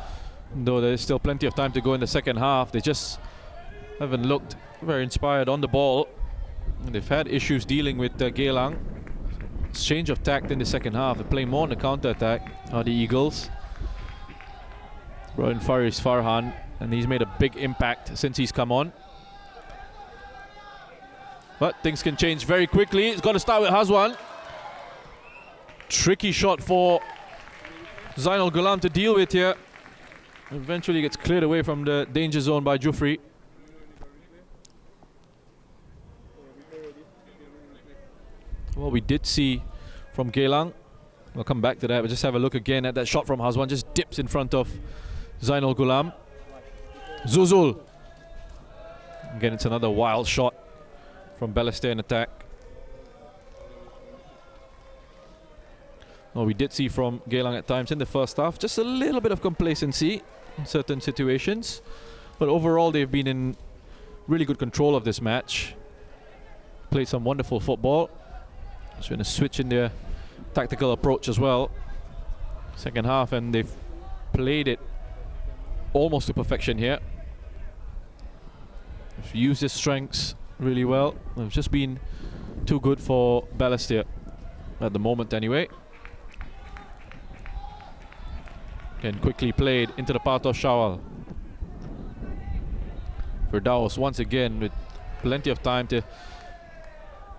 though there's still plenty of time to go in the second half. They just haven't looked very inspired on the ball, and they've had issues dealing with Geylang. Change of tact in the second half. They're playing more on the counter-attack are the Eagles. Brought in Fariz Farhan, and he's made a big impact since he's come on. But things can change very quickly. It's got to start with Hazwan. Tricky shot for Zainal Ghulam to deal with here. Eventually gets cleared away from the danger zone by Jufri. What we did see from Geylang, we'll come back to that, but just have a look again at that shot from Hazwan. Just dips in front of Zainal Ghulam. Zuzul. Again, it's another wild shot from Balestier in attack. Well, we did see from Geylang at times in the first half just a little bit of complacency in certain situations, but overall they've been in really good control of this match. Played some wonderful football. Just going to switch in their tactical approach as well. Second half, and they've played it almost to perfection here. They've used their strengths really well. They've just been too good for Balestier at the moment anyway. Again, quickly played into the path of Shawal. Firdaus once again with plenty of time to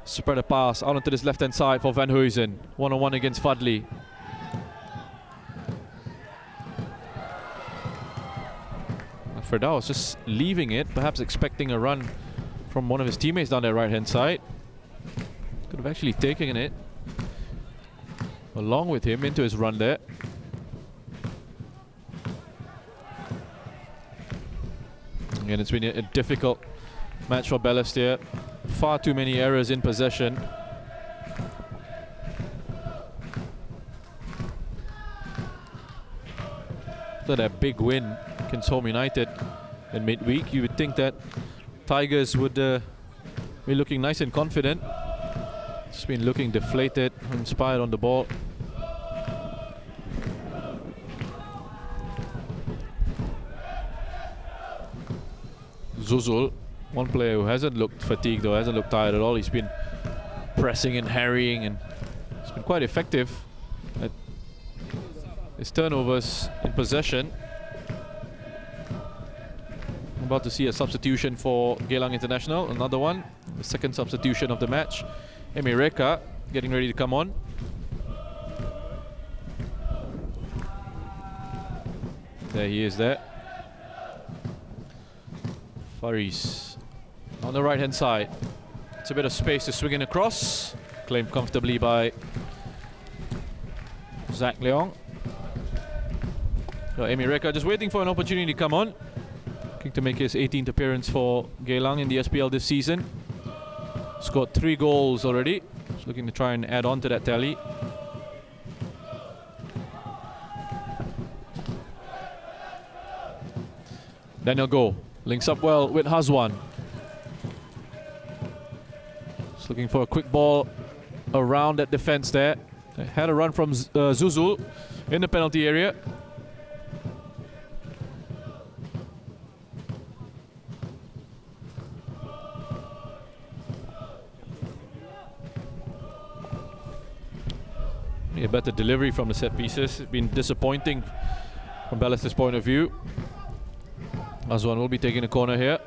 spread a pass out onto this left-hand side for Van Huysen. One-on-one against Fadli. Firdaus just leaving it, perhaps expecting a run from one of his teammates down their right-hand side. Could have actually taken it along with him into his run there. Again, it's been a difficult match for Balestier. Far too many errors in possession. After that big win against Home United in midweek, you would think that Tigers would be looking nice and confident. It's been looking deflated, inspired on the ball. Zuzul, one player who hasn't looked fatigued or hasn't looked tired at all. He's been pressing and harrying, and it's been quite effective at his turnovers in possession. I'm about to see a substitution for Geylang International, another one, the second substitution of the match. Emi Reka getting ready to come on. There he is there. Faris on the right hand side. It's a bit of space to swing in across. Claimed comfortably by Zach Leong. So Emi Reka just waiting for an opportunity to come on. Looking to make his 18th appearance for Geylang in the SPL this season. Scored 3 goals already. Just looking to try and add on to that tally. Daniel Goh links up well with Hazwan. Just looking for a quick ball around that defense there. Had a run from Zuzul in the penalty area. A better delivery from the set pieces. It's been disappointing from Balestier's point of view. Azwan will be taking a corner here.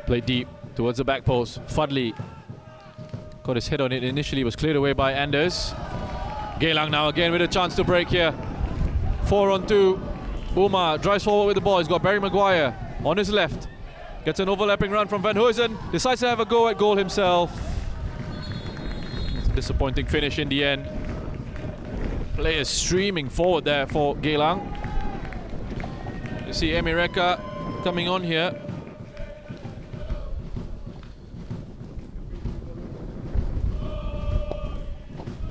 Played deep towards the back post. Fadli got his head on it initially, was cleared away by Anders. Geylang now again with a chance to break here. 4 on 2. Umar drives forward with the ball. He's got Barry Maguire on his left. Gets an overlapping run from Van Huysen. Decides to have a go at goal himself. It's a disappointing finish in the end. Players streaming forward there for Geylang. You see Emi Reka coming on here.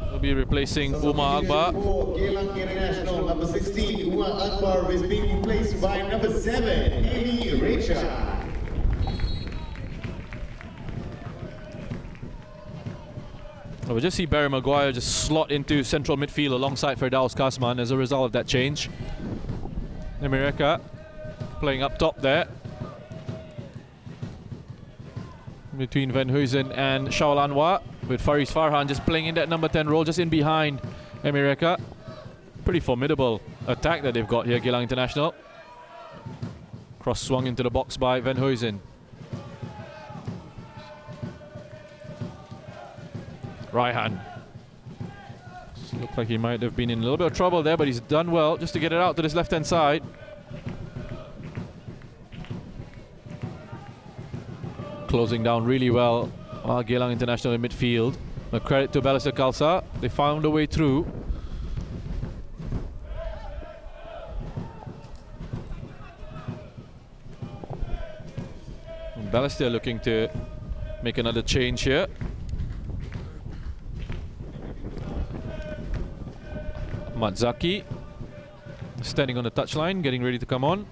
He'll be replacing Umar Akbar. Geylang International number 16, Umar Akbar is being replaced by number 7, Emi Reka. We just see Barry Maguire just slot into central midfield alongside Firdaus Kasman as a result of that change. Emi Reka playing up top there. Between Van Huysen and Shaul Anwar, with Faris Farhan just playing in that number 10 role, just in behind Emi Reka. Pretty formidable attack that they've got here, Geylang International. Cross swung into the box by Van Huysen. Raihan. Looked like he might have been in a little bit of trouble there, but he's done well just to get it out to this left-hand side. Closing down really well, Geylang International in midfield. A credit to Balestier Khalsa. They found a way through. And Balestier looking to make another change here. Matzaki standing on the touchline, getting ready to come on.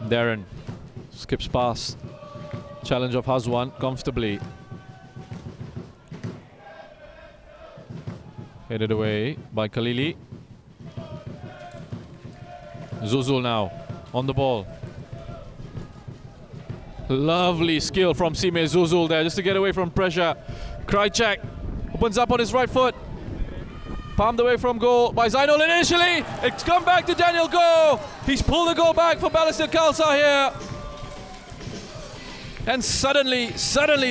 Darren skips past challenge of Hazwan comfortably. Headed away by Khalili. Zuzul now on the ball. Lovely skill from Sime Zuzul there just to get away from pressure. Krajcek opens up on his right foot. Palmed away from goal by Zainul initially. It's come back to Daniel Goh. He's pulled the goal back for Balestier Khalsa here. And suddenly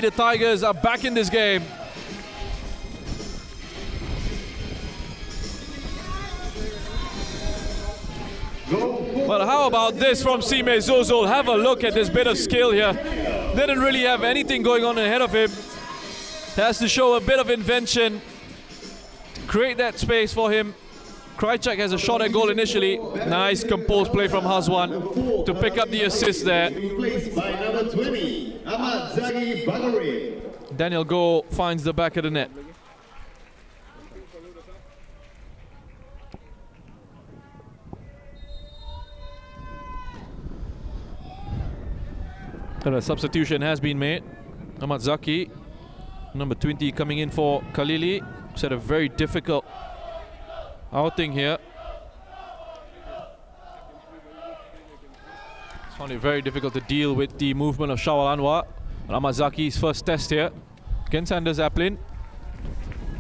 the Tigers are back in this game. Well, how about this from Sime Zuzul? Have a look at this bit of skill here. Didn't really have anything going on ahead of him. Has to show a bit of invention, create that space for him Krajcek has a shot at goal initially. Nice composed play from Hazwan to pick up the assist there. Replaced by number 20, Ahmad Zagi Bagare. Daniel Goh finds the back of the net. And a substitution has been made. Ahmad Zaki, number 20, coming in for Khalili. He's had a very difficult outing here. He's found it very difficult to deal with the movement of Shawal Anwar. And Ahmad Zaki's first test here against Anders Aplin.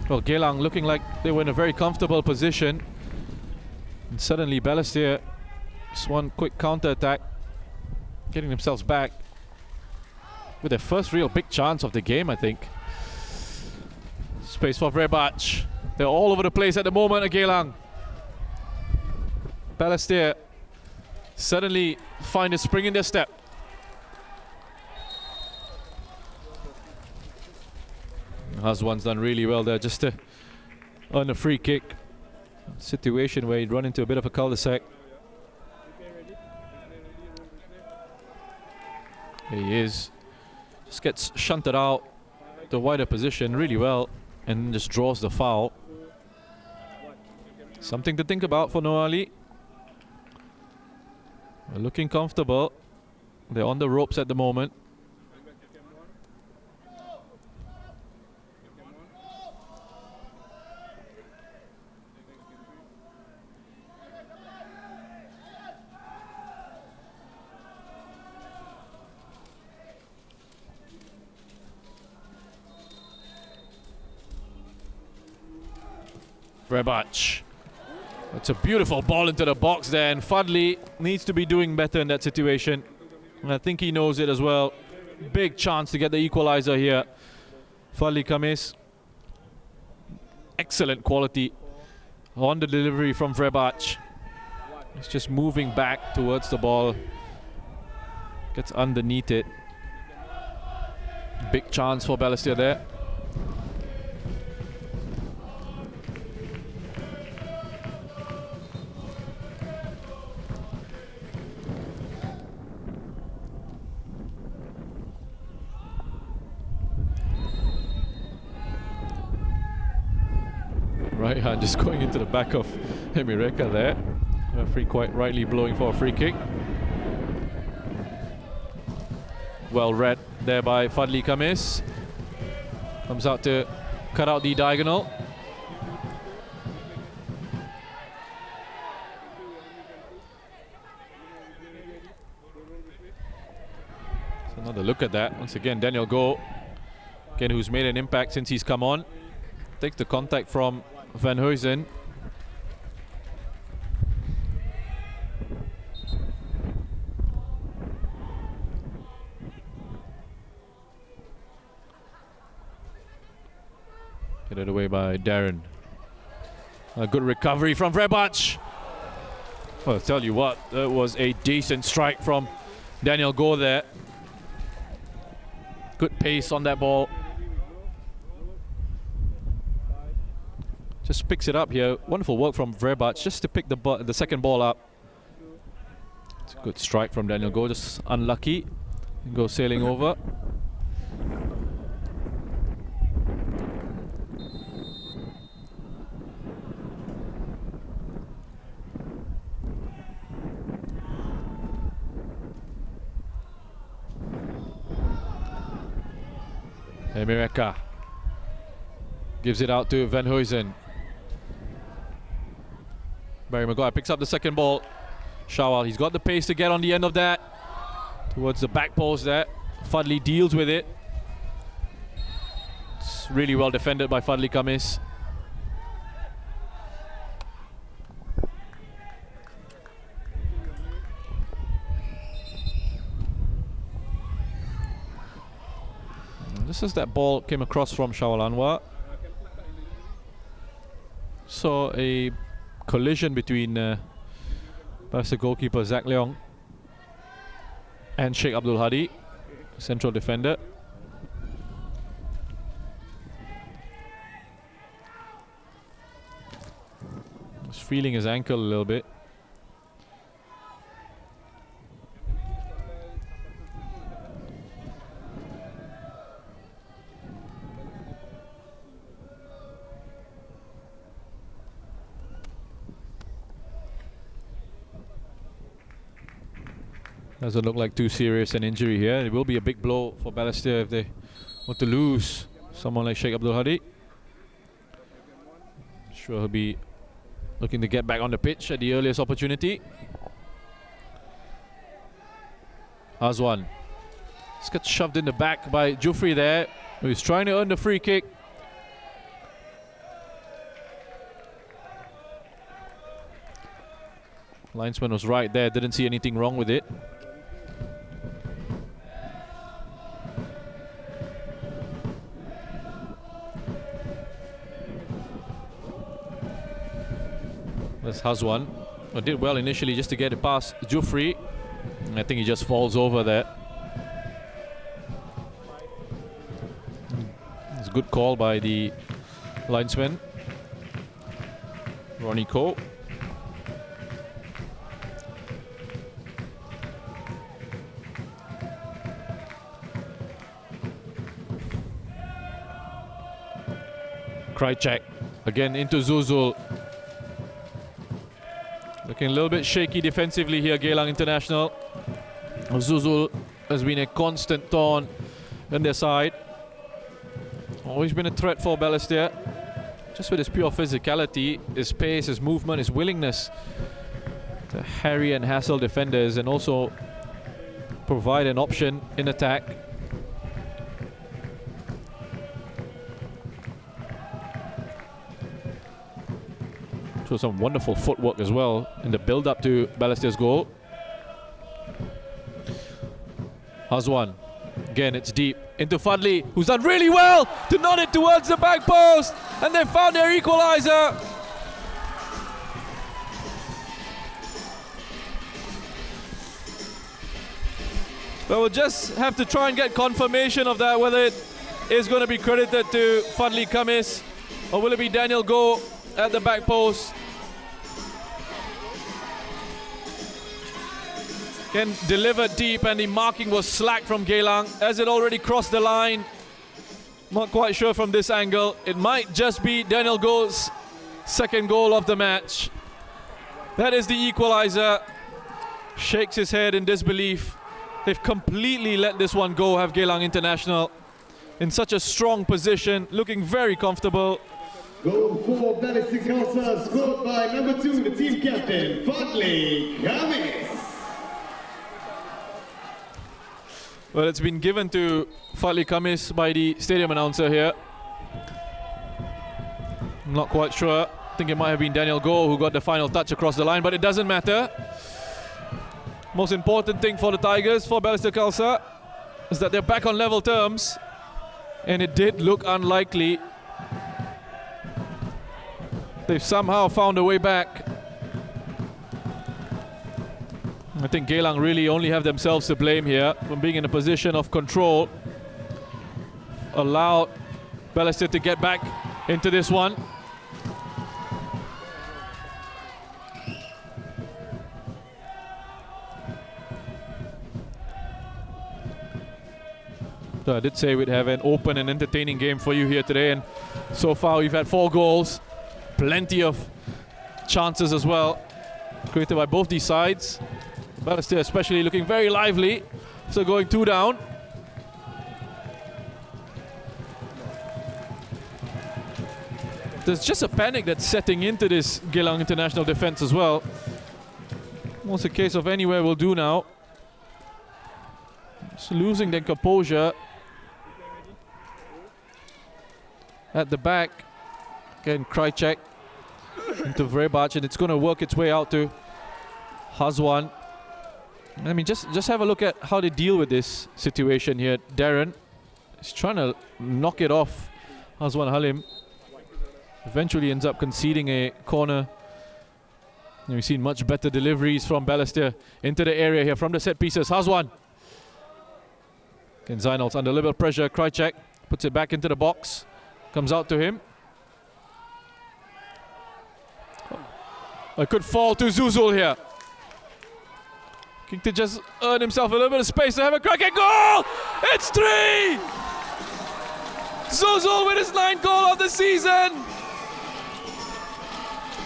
Well, Geylang looking like they were in a very comfortable position. And suddenly Balestier, just one quick counter attack, getting themselves back with their first real big chance of the game, I think. Space for Vrebac. They're all over the place at the moment at Geylang. Balestier suddenly find a spring in their step. Hazwan's done really well there just to earn a free kick. Situation where he'd run into a bit of a cul-de-sac. Here he is. Just gets shunted out the wider position really well and just draws the foul. Something to think about for Noah Ali. They're looking comfortable. They're on the ropes at the moment. Vrebac. That's a beautiful ball into the box there, and Fadli needs to be doing better in that situation. And I think he knows it as well. Big chance to get the equalizer here. Fadli Khamis. Excellent quality on the delivery from Vrebac. He's just moving back towards the ball. Gets underneath it. Big chance for Balestier there. Right hand just going into the back of Emireka there. Referee quite rightly blowing for a free kick. Well read there by Fadli Khamis. Comes out to cut out the diagonal. So another look at that. Once again, Daniel Goh, again, who's made an impact since he's come on. Takes the contact from Van Huysen. Get it away by Darren. A good recovery from Vrebac. Well, I'll tell you what, that was a decent strike from Daniel Goh there. Good pace on that ball. Just picks it up here. Wonderful work from Vrebac just to pick the second ball up. It's a good strike from Daniel Goh, just unlucky. Go sailing over. Emireka gives it out to Van Huysen. Barry Maguire picks up the second ball. Shawal, he's got the pace to get on the end of that. Towards the back post there. Fadli deals with it. It's really well defended by Fadli Khamis. Just as that ball came across from Shawal Anwar, saw a collision between Balestier goalkeeper Zach Leong and Sheikh Abdul Hadi, central defender. Just feeling his ankle a little bit. Doesn't look like too serious an injury here. It will be a big blow for Balestier if they want to lose someone like Sheikh Abdul Hadi. Sure, he'll be looking to get back on the pitch at the earliest opportunity. Azwan. Just got shoved in the back by Jufri there, who's trying to earn the free kick. Linesman was right there, didn't see anything wrong with it. That's Hazwan. Did well initially just to get it past Jufri. I think he just falls over there. It's a good call by the linesman, Ronnie Koh. Krychek again into Zuzul. Looking a little bit shaky defensively here, Geylang International. Zuzul has been a constant thorn in their side. Always been a threat for Balestier. Just with his pure physicality, his pace, his movement, his willingness to harry and hassle defenders and also provide an option in attack. So some wonderful footwork as well in the build-up to Balestier's goal. Hazwan. Again, it's deep into Fadli, who's done really well to nod it towards the back post. And they found their equalizer. But we'll just have to try and get confirmation of that, whether it is going to be credited to Fadli Khamis or will it be Daniel Goh at the back post. Again, delivered deep, and the marking was slack from Geylang as it already crossed the line. Not quite sure from this angle. It might just be Daniel Goh's second goal of the match. That is the equalizer. Shakes his head in disbelief. They've completely let this one go, have Geylang International. In such a strong position, looking very comfortable. Goal for Balestier Khalsa, scored by number 2, the team captain, Fadli Khamis. Well, it's been given to Fadli Khamis by the stadium announcer here. I'm not quite sure. I think it might have been Daniel Goh who got the final touch across the line, but it doesn't matter. Most important thing for the Tigers, for Balestier Khalsa, is that they're back on level terms. And it did look unlikely. They've somehow found a way back. I think Geylang really only have themselves to blame here from being in a position of control. Allowed Balestier to get back into this one. So I did say we'd have an open and entertaining game for you here today, and so far we've had 4 goals. Plenty of chances as well, created by both these sides. Balestier especially looking very lively, so going 2 down. There's just a panic that's setting into this Geylang International defense as well. Almost a case of anywhere will do now. Just losing their composure at the back. Again, Krychek into Vrebac, and it's going to work its way out to Hazwan. I mean, just have a look at how they deal with this situation here. Darren is trying to knock it off Hazwan Halim. Eventually ends up conceding a corner. And we've seen much better deliveries from Balestier into the area here from the set pieces. Hazwan. Again, Zainal's under a little pressure. Krychek puts it back into the box. Comes out to him. It could fall to Zuzul here. Looking to just earn himself a little bit of space to have a crack at goal! It's 3! Zuzul with his 9th goal of the season!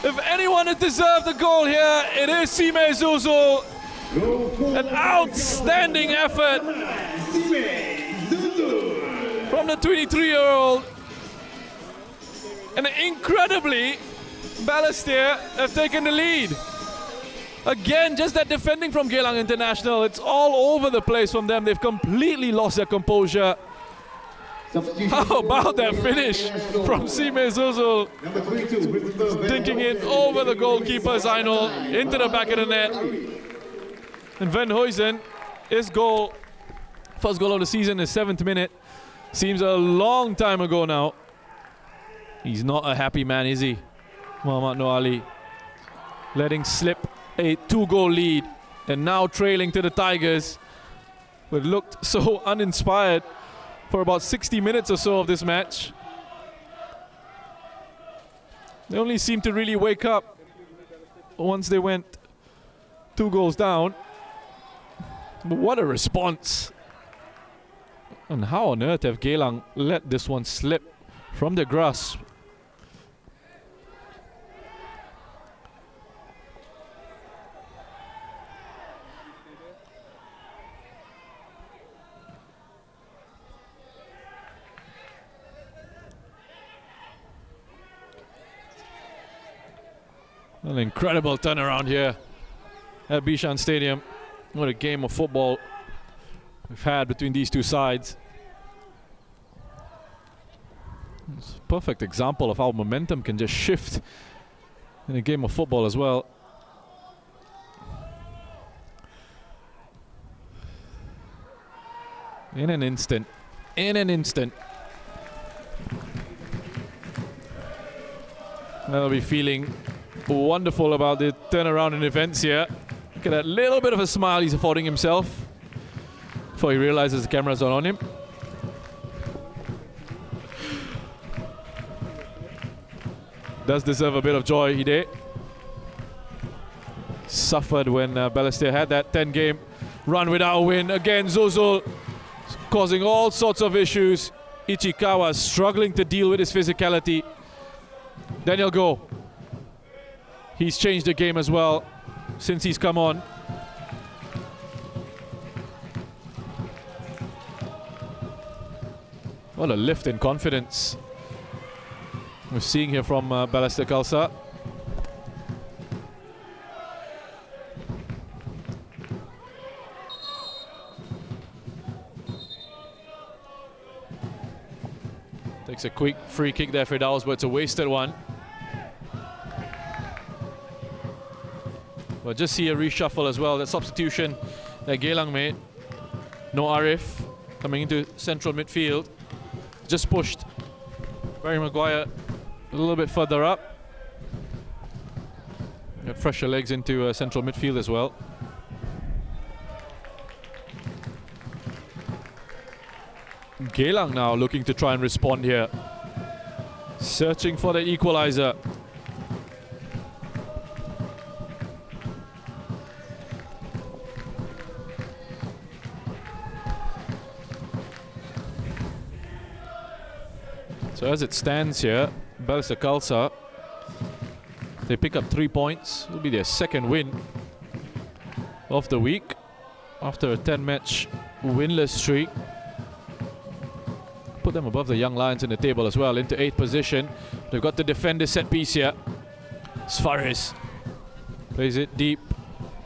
If anyone has deserved the goal here, it is Sime Zuzul. An outstanding effort from the 23-year-old. And incredibly, Balestier have taken the lead. Again, just that defending from Geylang International, it's all over the place from them. They've completely lost their composure. How about that finish from Sime Zuzul? Dinking it over the goalkeeper, Zainul, into the back of the net. And Van Huysen, his goal, first goal of the season, his 7th minute. Seems a long time ago now. He's not a happy man, is he? Muhammad Noor Ali letting slip a 2-goal lead and now trailing to the Tigers. But looked so uninspired for about 60 minutes or so of this match. They only seemed to really wake up once they went 2 goals down. But what a response. And how on earth have Geylang let this one slip from their grasp? An incredible turnaround here at Bishan Stadium. What a game of football we've had between these two sides. It's a perfect example of how momentum can just shift in a game of football as well. In an instant. They'll be feeling wonderful about the turnaround in events here. Look at that little bit of a smile he's affording himself before he realizes the cameras are on him. Does deserve a bit of joy, he did. Suffered when Balestier had that 10-game run without a win. Again, Zuzul causing all sorts of issues. Ichikawa struggling to deal with his physicality. Daniel Go. He's changed the game as well since he's come on. What a lift in confidence we're seeing here from Balestier Khalsa. Takes a quick free kick there for Firdaus, but it's a wasted one. But just see a reshuffle as well. That substitution that Geylang made. No Arif coming into central midfield. Just pushed Barry Maguire a little bit further up. Got fresher legs into central midfield as well. Geylang now looking to try and respond here. Searching for the equalizer. So as it stands here, Balestier Khalsa, they pick up 3 points. It'll be their 2nd win of the week after a 10-match winless streak. Put them above the Young Lions in the table as well, into 8th position. They've got to defend this set piece here. Suarez plays it deep,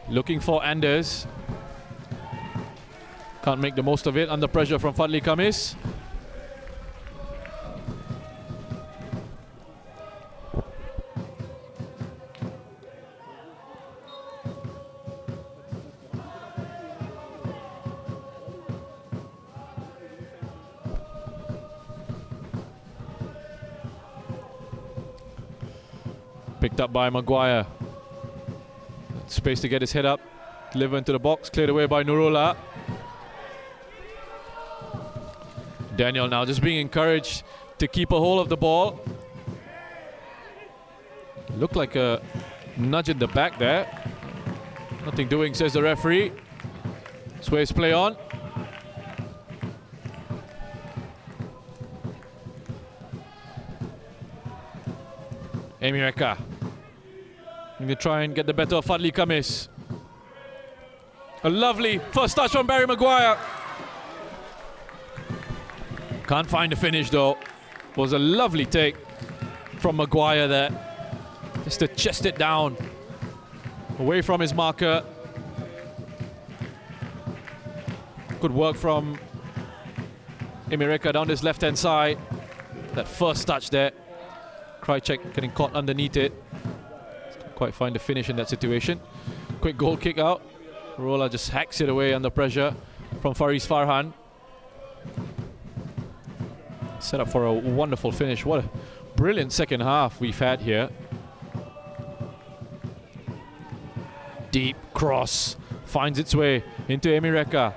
looking for Anders. Can't make the most of it under pressure from Fadli Khamis. Picked up by Maguire. Space to get his head up. Deliver into the box. Cleared away by Nurullah. Daniel now just being encouraged to keep a hold of the ball. Looked like a Nudge in the back there. Nothing doing, says the referee. Sways play on. Emireka. Going to try and get the better of Fadli Khamis. A lovely first touch from Barry Maguire. Can't find the finish though. Was a lovely take from Maguire there. Just to chest it down. Away from his marker. Good work from Emireka down his left-hand side. That first touch there. Krajcek getting caught underneath it. Can't quite find the finish in that situation. Quick goal kick out. Rola just hacks it away under pressure from Faris Farhan. Set up for a wonderful finish. What a brilliant second half we've had here. Deep cross finds its way into Emireka.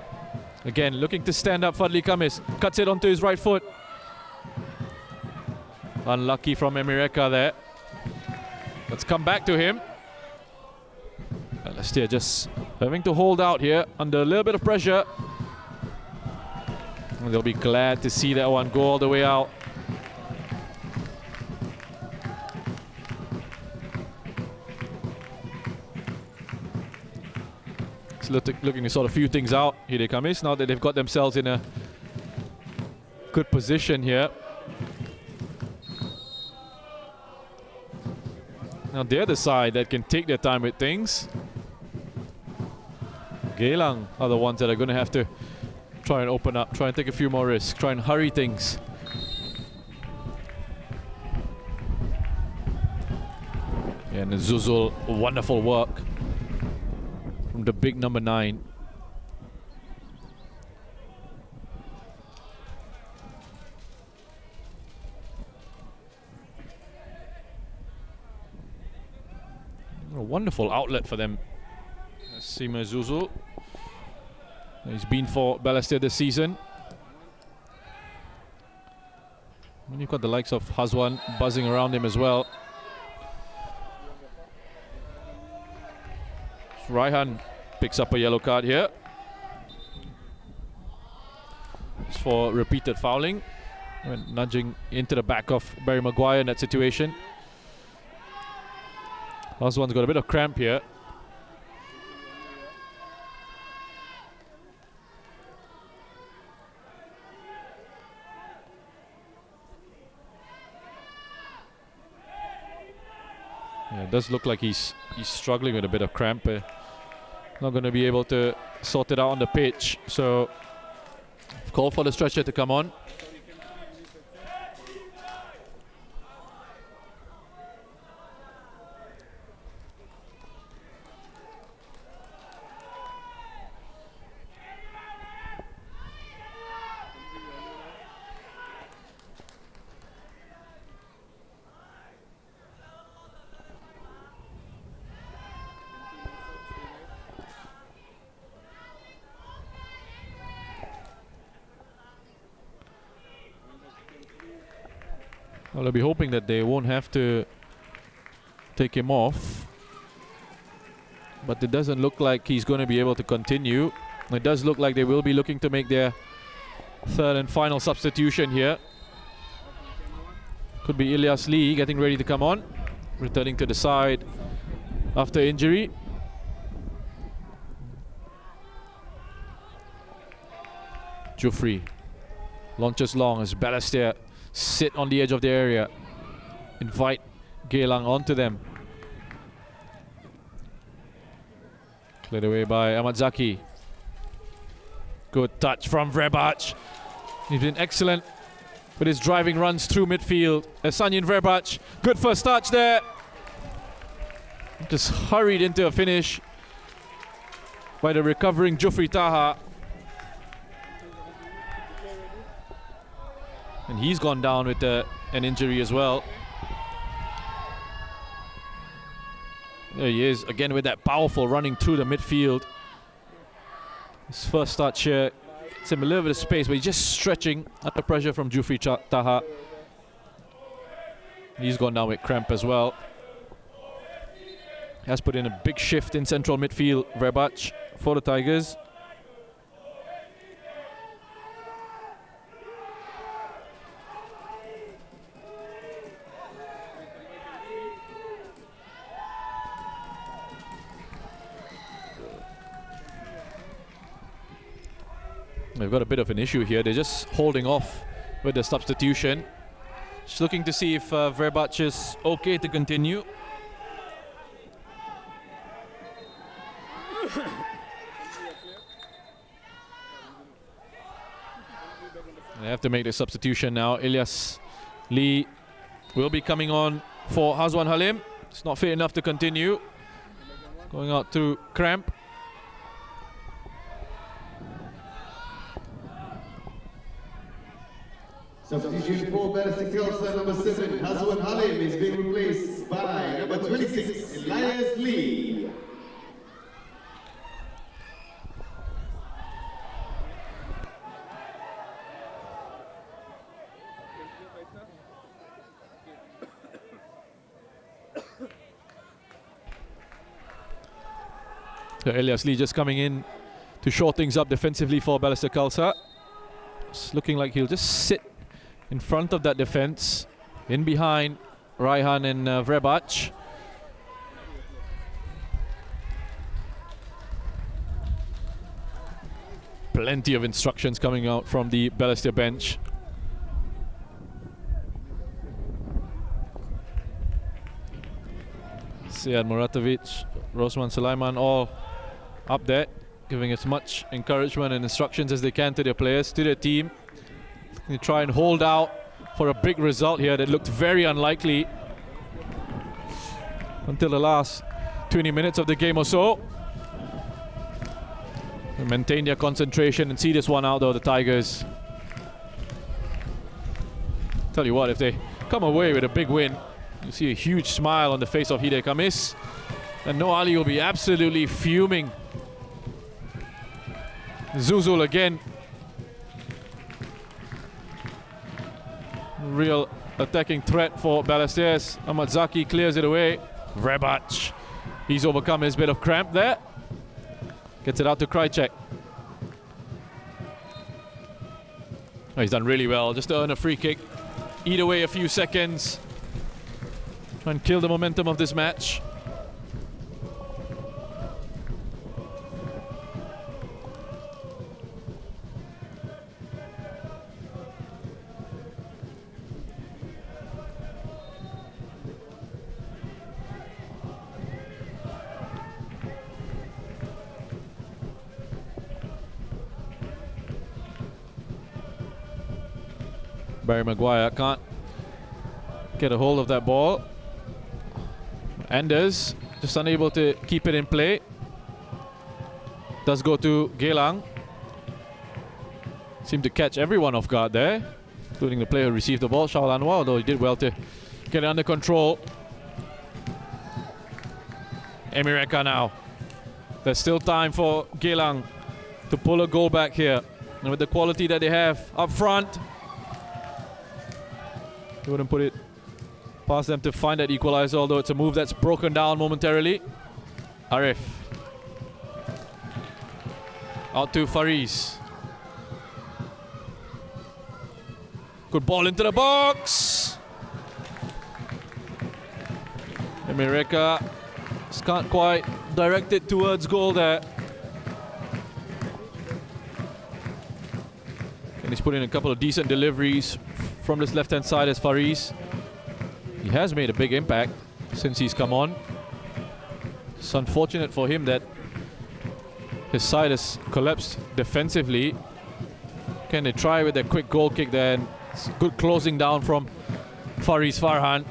Again, looking to stand up Fadli Khamis. Cuts it onto his right foot. Unlucky from Emireka there. Let's come back to him. Balestier just having to hold out here under a little bit of pressure. And they'll be glad to see that one go all the way out. It's looking to sort of few things out. Here they come in. Now that they've got themselves in a good position here. Now they're the side that can take their time with things. Geylang are the ones that are going to have to try and open up, try and take a few more risks, try and hurry things. And Zuzul, wonderful work from the big number 9. A wonderful outlet for them. Sima Zuzul. He's been for Balestier this season. And you've got the likes of Hazwan buzzing around him as well. Raihan picks up a yellow card here. It's for repeated fouling. Went nudging into the back of Barry Maguire in that situation. Hazwan's got a bit of cramp here. Yeah, it does look like he's struggling with a bit of cramp. Not going to be able to sort it out on the pitch. So, call for the stretcher to come on. Well, I'll be hoping that they won't have to take him off. But it doesn't look like he's going to be able to continue. It does look like they will be looking to make their third and final substitution here. Could be Ilyas Lee getting ready to come on. Returning to the side after injury. Jufri launches long as Balestier sit on the edge of the area. Invite Geylang onto them. Cleared away by Ahmad Zaki. Good touch from Vrebac. He's been excellent with his driving runs through midfield. Sanyin Vrebac, good first touch there. Just hurried into a finish by the recovering Jufri Taha. And he's gone down with an injury as well. There he is, again with that powerful running through the midfield. His first touch here, it's him a little bit of space, but he's just stretching under pressure from Jufri Taha. He's gone down with cramp as well. has put in a big shift in central midfield. Verbac for the Tigers. They've got a bit of an issue here. They're just holding off with the substitution. Just looking to see if Verbac is okay to continue. They have to make the substitution now. Ilyas Lee will be coming on for Hazwan Halim. It's not fit enough to continue. Going out through cramp. Substitution for Balestier Khalsa, number 7, Hazwan Halim, is being replaced by number 26, Ilyas Lee. So Ilyas Lee just coming in to shore things up defensively for Balestier Khalsa. It's looking like he'll just sit in front of that defense, in behind Raihan and Verbac. Plenty of instructions coming out from the Balestier bench. Sead Muratovic, Rosman Sulaiman, all up there, giving as much encouragement and instructions as they can to their players, to their team. They try and hold out for a big result here that looked very unlikely until the last 20 minutes of the game or so. They maintain their concentration and see this one out though, the Tigers. Tell you what, if they come away with a big win, you see a huge smile on the face of Hidayat Khamis, and Noor Ali will be absolutely fuming. Zuzul again. Real attacking threat for Balestier. Ahmad Zaki clears it away. Verbac, he's overcome his bit of cramp there. Gets it out to Krajcek. Oh, he's done really well just to earn a free kick. Eat away a few seconds. Try and kill the momentum of this match. Barry Maguire can't get a hold of that ball. Anders just unable to keep it in play. Does go to Geylang. Seemed to catch everyone off guard there, including the player who received the ball, Shaul Anwar, although he did well to get it under control. Emireka now. There's still time for Geylang to pull a goal back here. And with the quality that they have up front, they wouldn't put it past them to find that equalizer, although it's a move that's broken down momentarily. Arif. Out to Fariz. Good ball into the box. Emireka just can't quite direct it towards goal there. And he's put in a couple of decent deliveries from this left-hand side as Fariz. He has made a big impact since he's come on. It's unfortunate for him that his side has collapsed defensively. Can they try with a quick goal kick there? And it's good closing down from Fariz Farhan.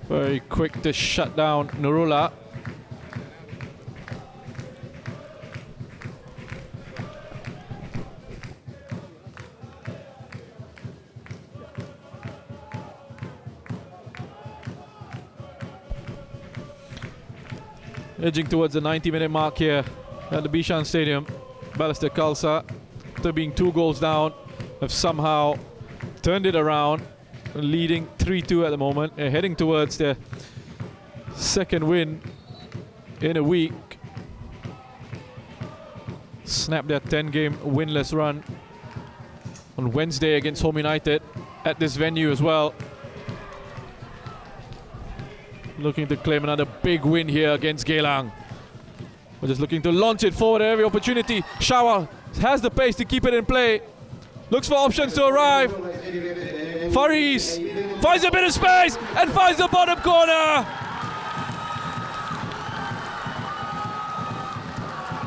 Very quick to shut down Nurullah. Edging towards the 90-minute mark here at the Bishan Stadium. Balestier Khalsa, after being 2 goals down, have somehow turned it around, leading 3-2 at the moment, heading towards the Second win in a week. Snapped their 10-game winless run on Wednesday against Home United at this venue as well. Looking to claim another big win here against Geylang. We're just looking to launch it forward at every opportunity. Shawal has the pace to keep it in play. Looks for options to arrive. Faris finds a bit of space and finds the bottom corner.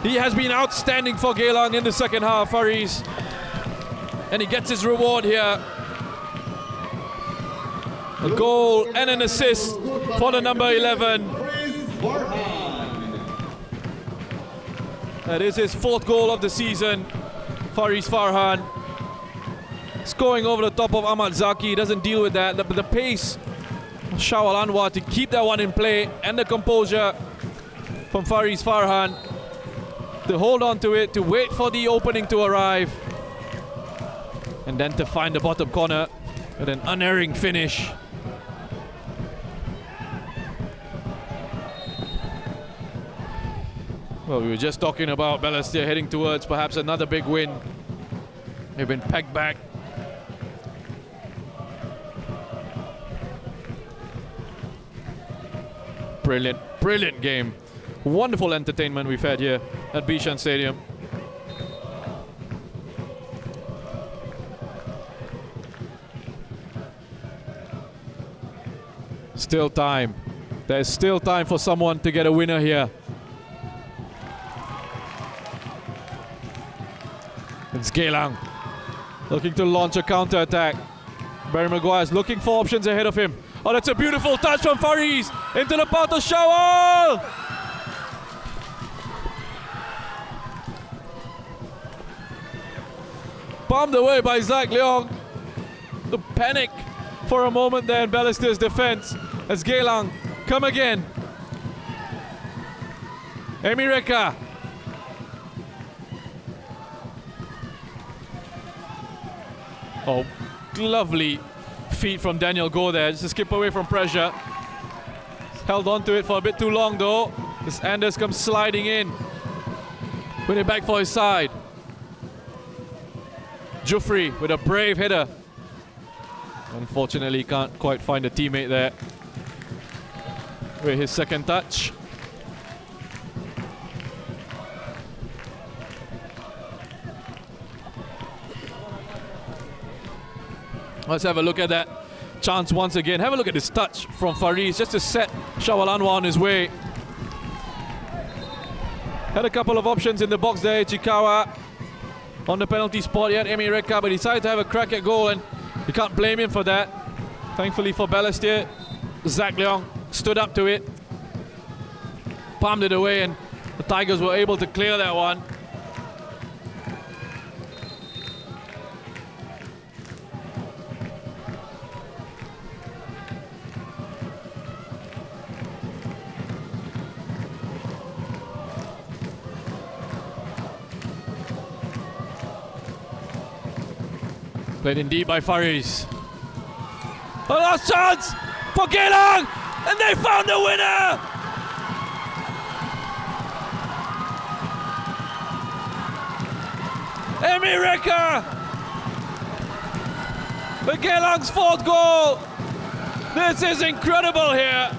He has been outstanding for Geylang in the second half, Faris. And he gets his reward here. A goal and an assist for the number 11. That is his 4th goal of the season. Faris Farhan scoring over the top of Ahmad Zaki. Doesn't deal with that. The pace of Shawal Anwar to keep that one in play, and the composure from Faris Farhan to hold on to it, to wait for the opening to arrive, and then to find the bottom corner with an unerring finish. Well, we were just talking about Balestier heading towards perhaps another big win. They've been pegged back. Brilliant, brilliant game. Wonderful entertainment we've had here at Bishan Stadium. Still time. There's still time for someone to get a winner here. It's Geylang looking to launch a counter-attack. Barry Maguire's looking for options ahead of him. Oh, that's a beautiful touch from Faris into the path of Shawal. Bombed away by Zach Leong. The panic for a moment there in Balestier's defense as Geylang come again. Emireka. Oh, lovely feet from Daniel Go there, just to skip away from pressure. Held on to it for a bit too long though. As Anders comes sliding in. Win it back for his side. Jufri with a brave header. Unfortunately, can't quite find a teammate there with his second touch. Let's have a look at that chance once again. Have a look at this touch from Faris just to set Shawal Anwar on his way. Had a couple of options in the box there. Chikawa on the penalty spot. He had Emireka, but decided to have a crack at goal, and you can't blame him for that. Thankfully for Balestier, Zach Leong stood up to it, palmed it away, and the Tigers were able to clear that one. Played in deep by Faris. A last chance for Geylang, and they found the winner! Emireka! The Geylang's 4th goal! This is incredible here!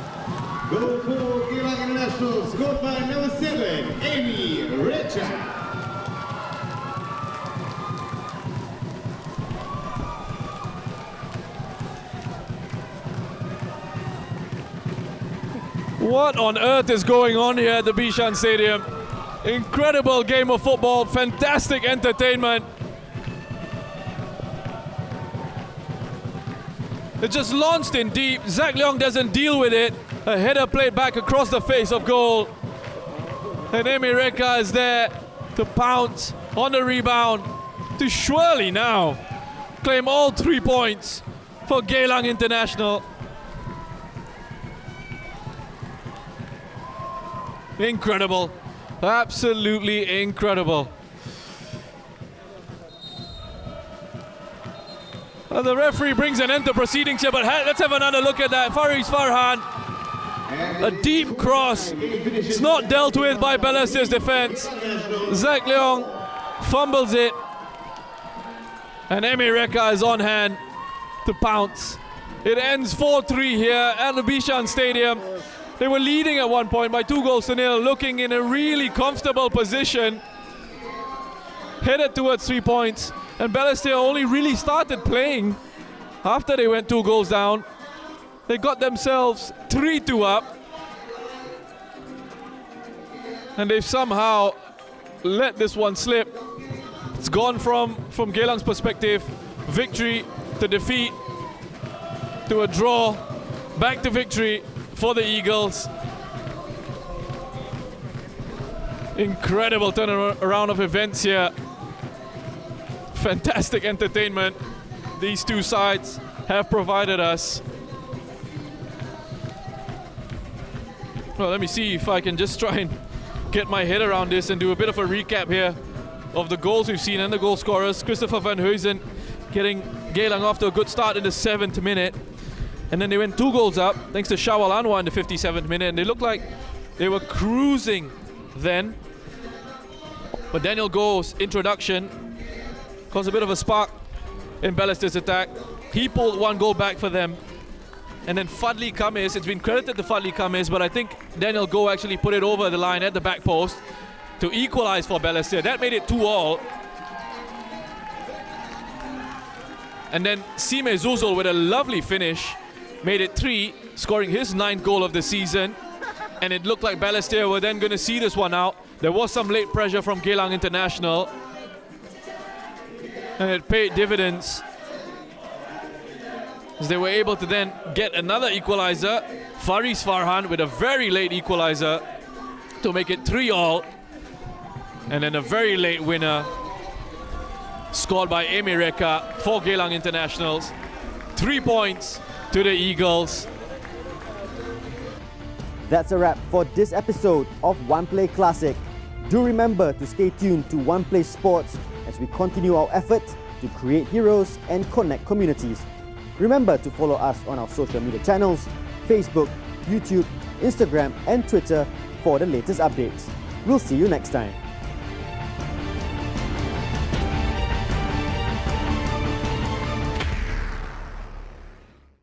Goal for Geylang International, scored by number 7, Emireka. What on earth is going on here at the Bishan Stadium? Incredible game of football, fantastic entertainment. It just launched in deep. Zach Leong doesn't deal with it. A header played back across the face of goal. And Emireka is there to pounce on the rebound to surely now claim all 3 points for Geylang International. Incredible. Absolutely incredible. Well, the referee brings an end to proceedings here, but let's have another look at that. Faris Farhan A deep cross. It's not dealt with by Balestier's defense. Zach Leong fumbles it. And Emi Reka is on hand to pounce. It ends 4-3 here at the Bishan Stadium. They were leading at one point by 2-0, looking in a really comfortable position. Headed towards 3 points. And Balestier only really started playing after they went 2 goals down. They got themselves 3-2 up. And they've somehow let this one slip. It's gone from Geylang's perspective, victory to defeat, to a draw, back to victory for the Eagles. Incredible turnaround of events here. Fantastic entertainment these two sides have provided us. Well, let me see if I can just try and get my head around this and do a bit of a recap here of the goals we've seen and the goal scorers. Christopher van Huysen getting Geylang off to a good start in the 7th minute. And then they went 2 goals up thanks to Shawal Anwar in the 57th minute. And they looked like they were cruising then. But Daniel Goh's introduction caused a bit of a spark in Balestier's attack. He pulled 1 goal back for them. And then Fadli Kamis, it's been credited to Fadli Kamis, but I think Daniel Goh actually put it over the line at the back post to equalize for Balestier. That made it 2-2. And then Sime Zuzul with a lovely finish made it 3, scoring his 9th goal of the season. And it looked like Balestier were then going to see this one out. There was some late pressure from Geylang International. And it paid dividends, as they were able to then get another equalizer. Faris Farhan with a very late equalizer to make it 3-3. And then a very late winner scored by Emi Reka for Geylang Internationals. 3 points to the Eagles. That's a wrap for this episode of One Play Classic. Do remember to stay tuned to One Play Sports as we continue our effort to create heroes and connect communities. Remember to follow us on our social media channels, Facebook, YouTube, Instagram and Twitter for the latest updates. We'll see you next time.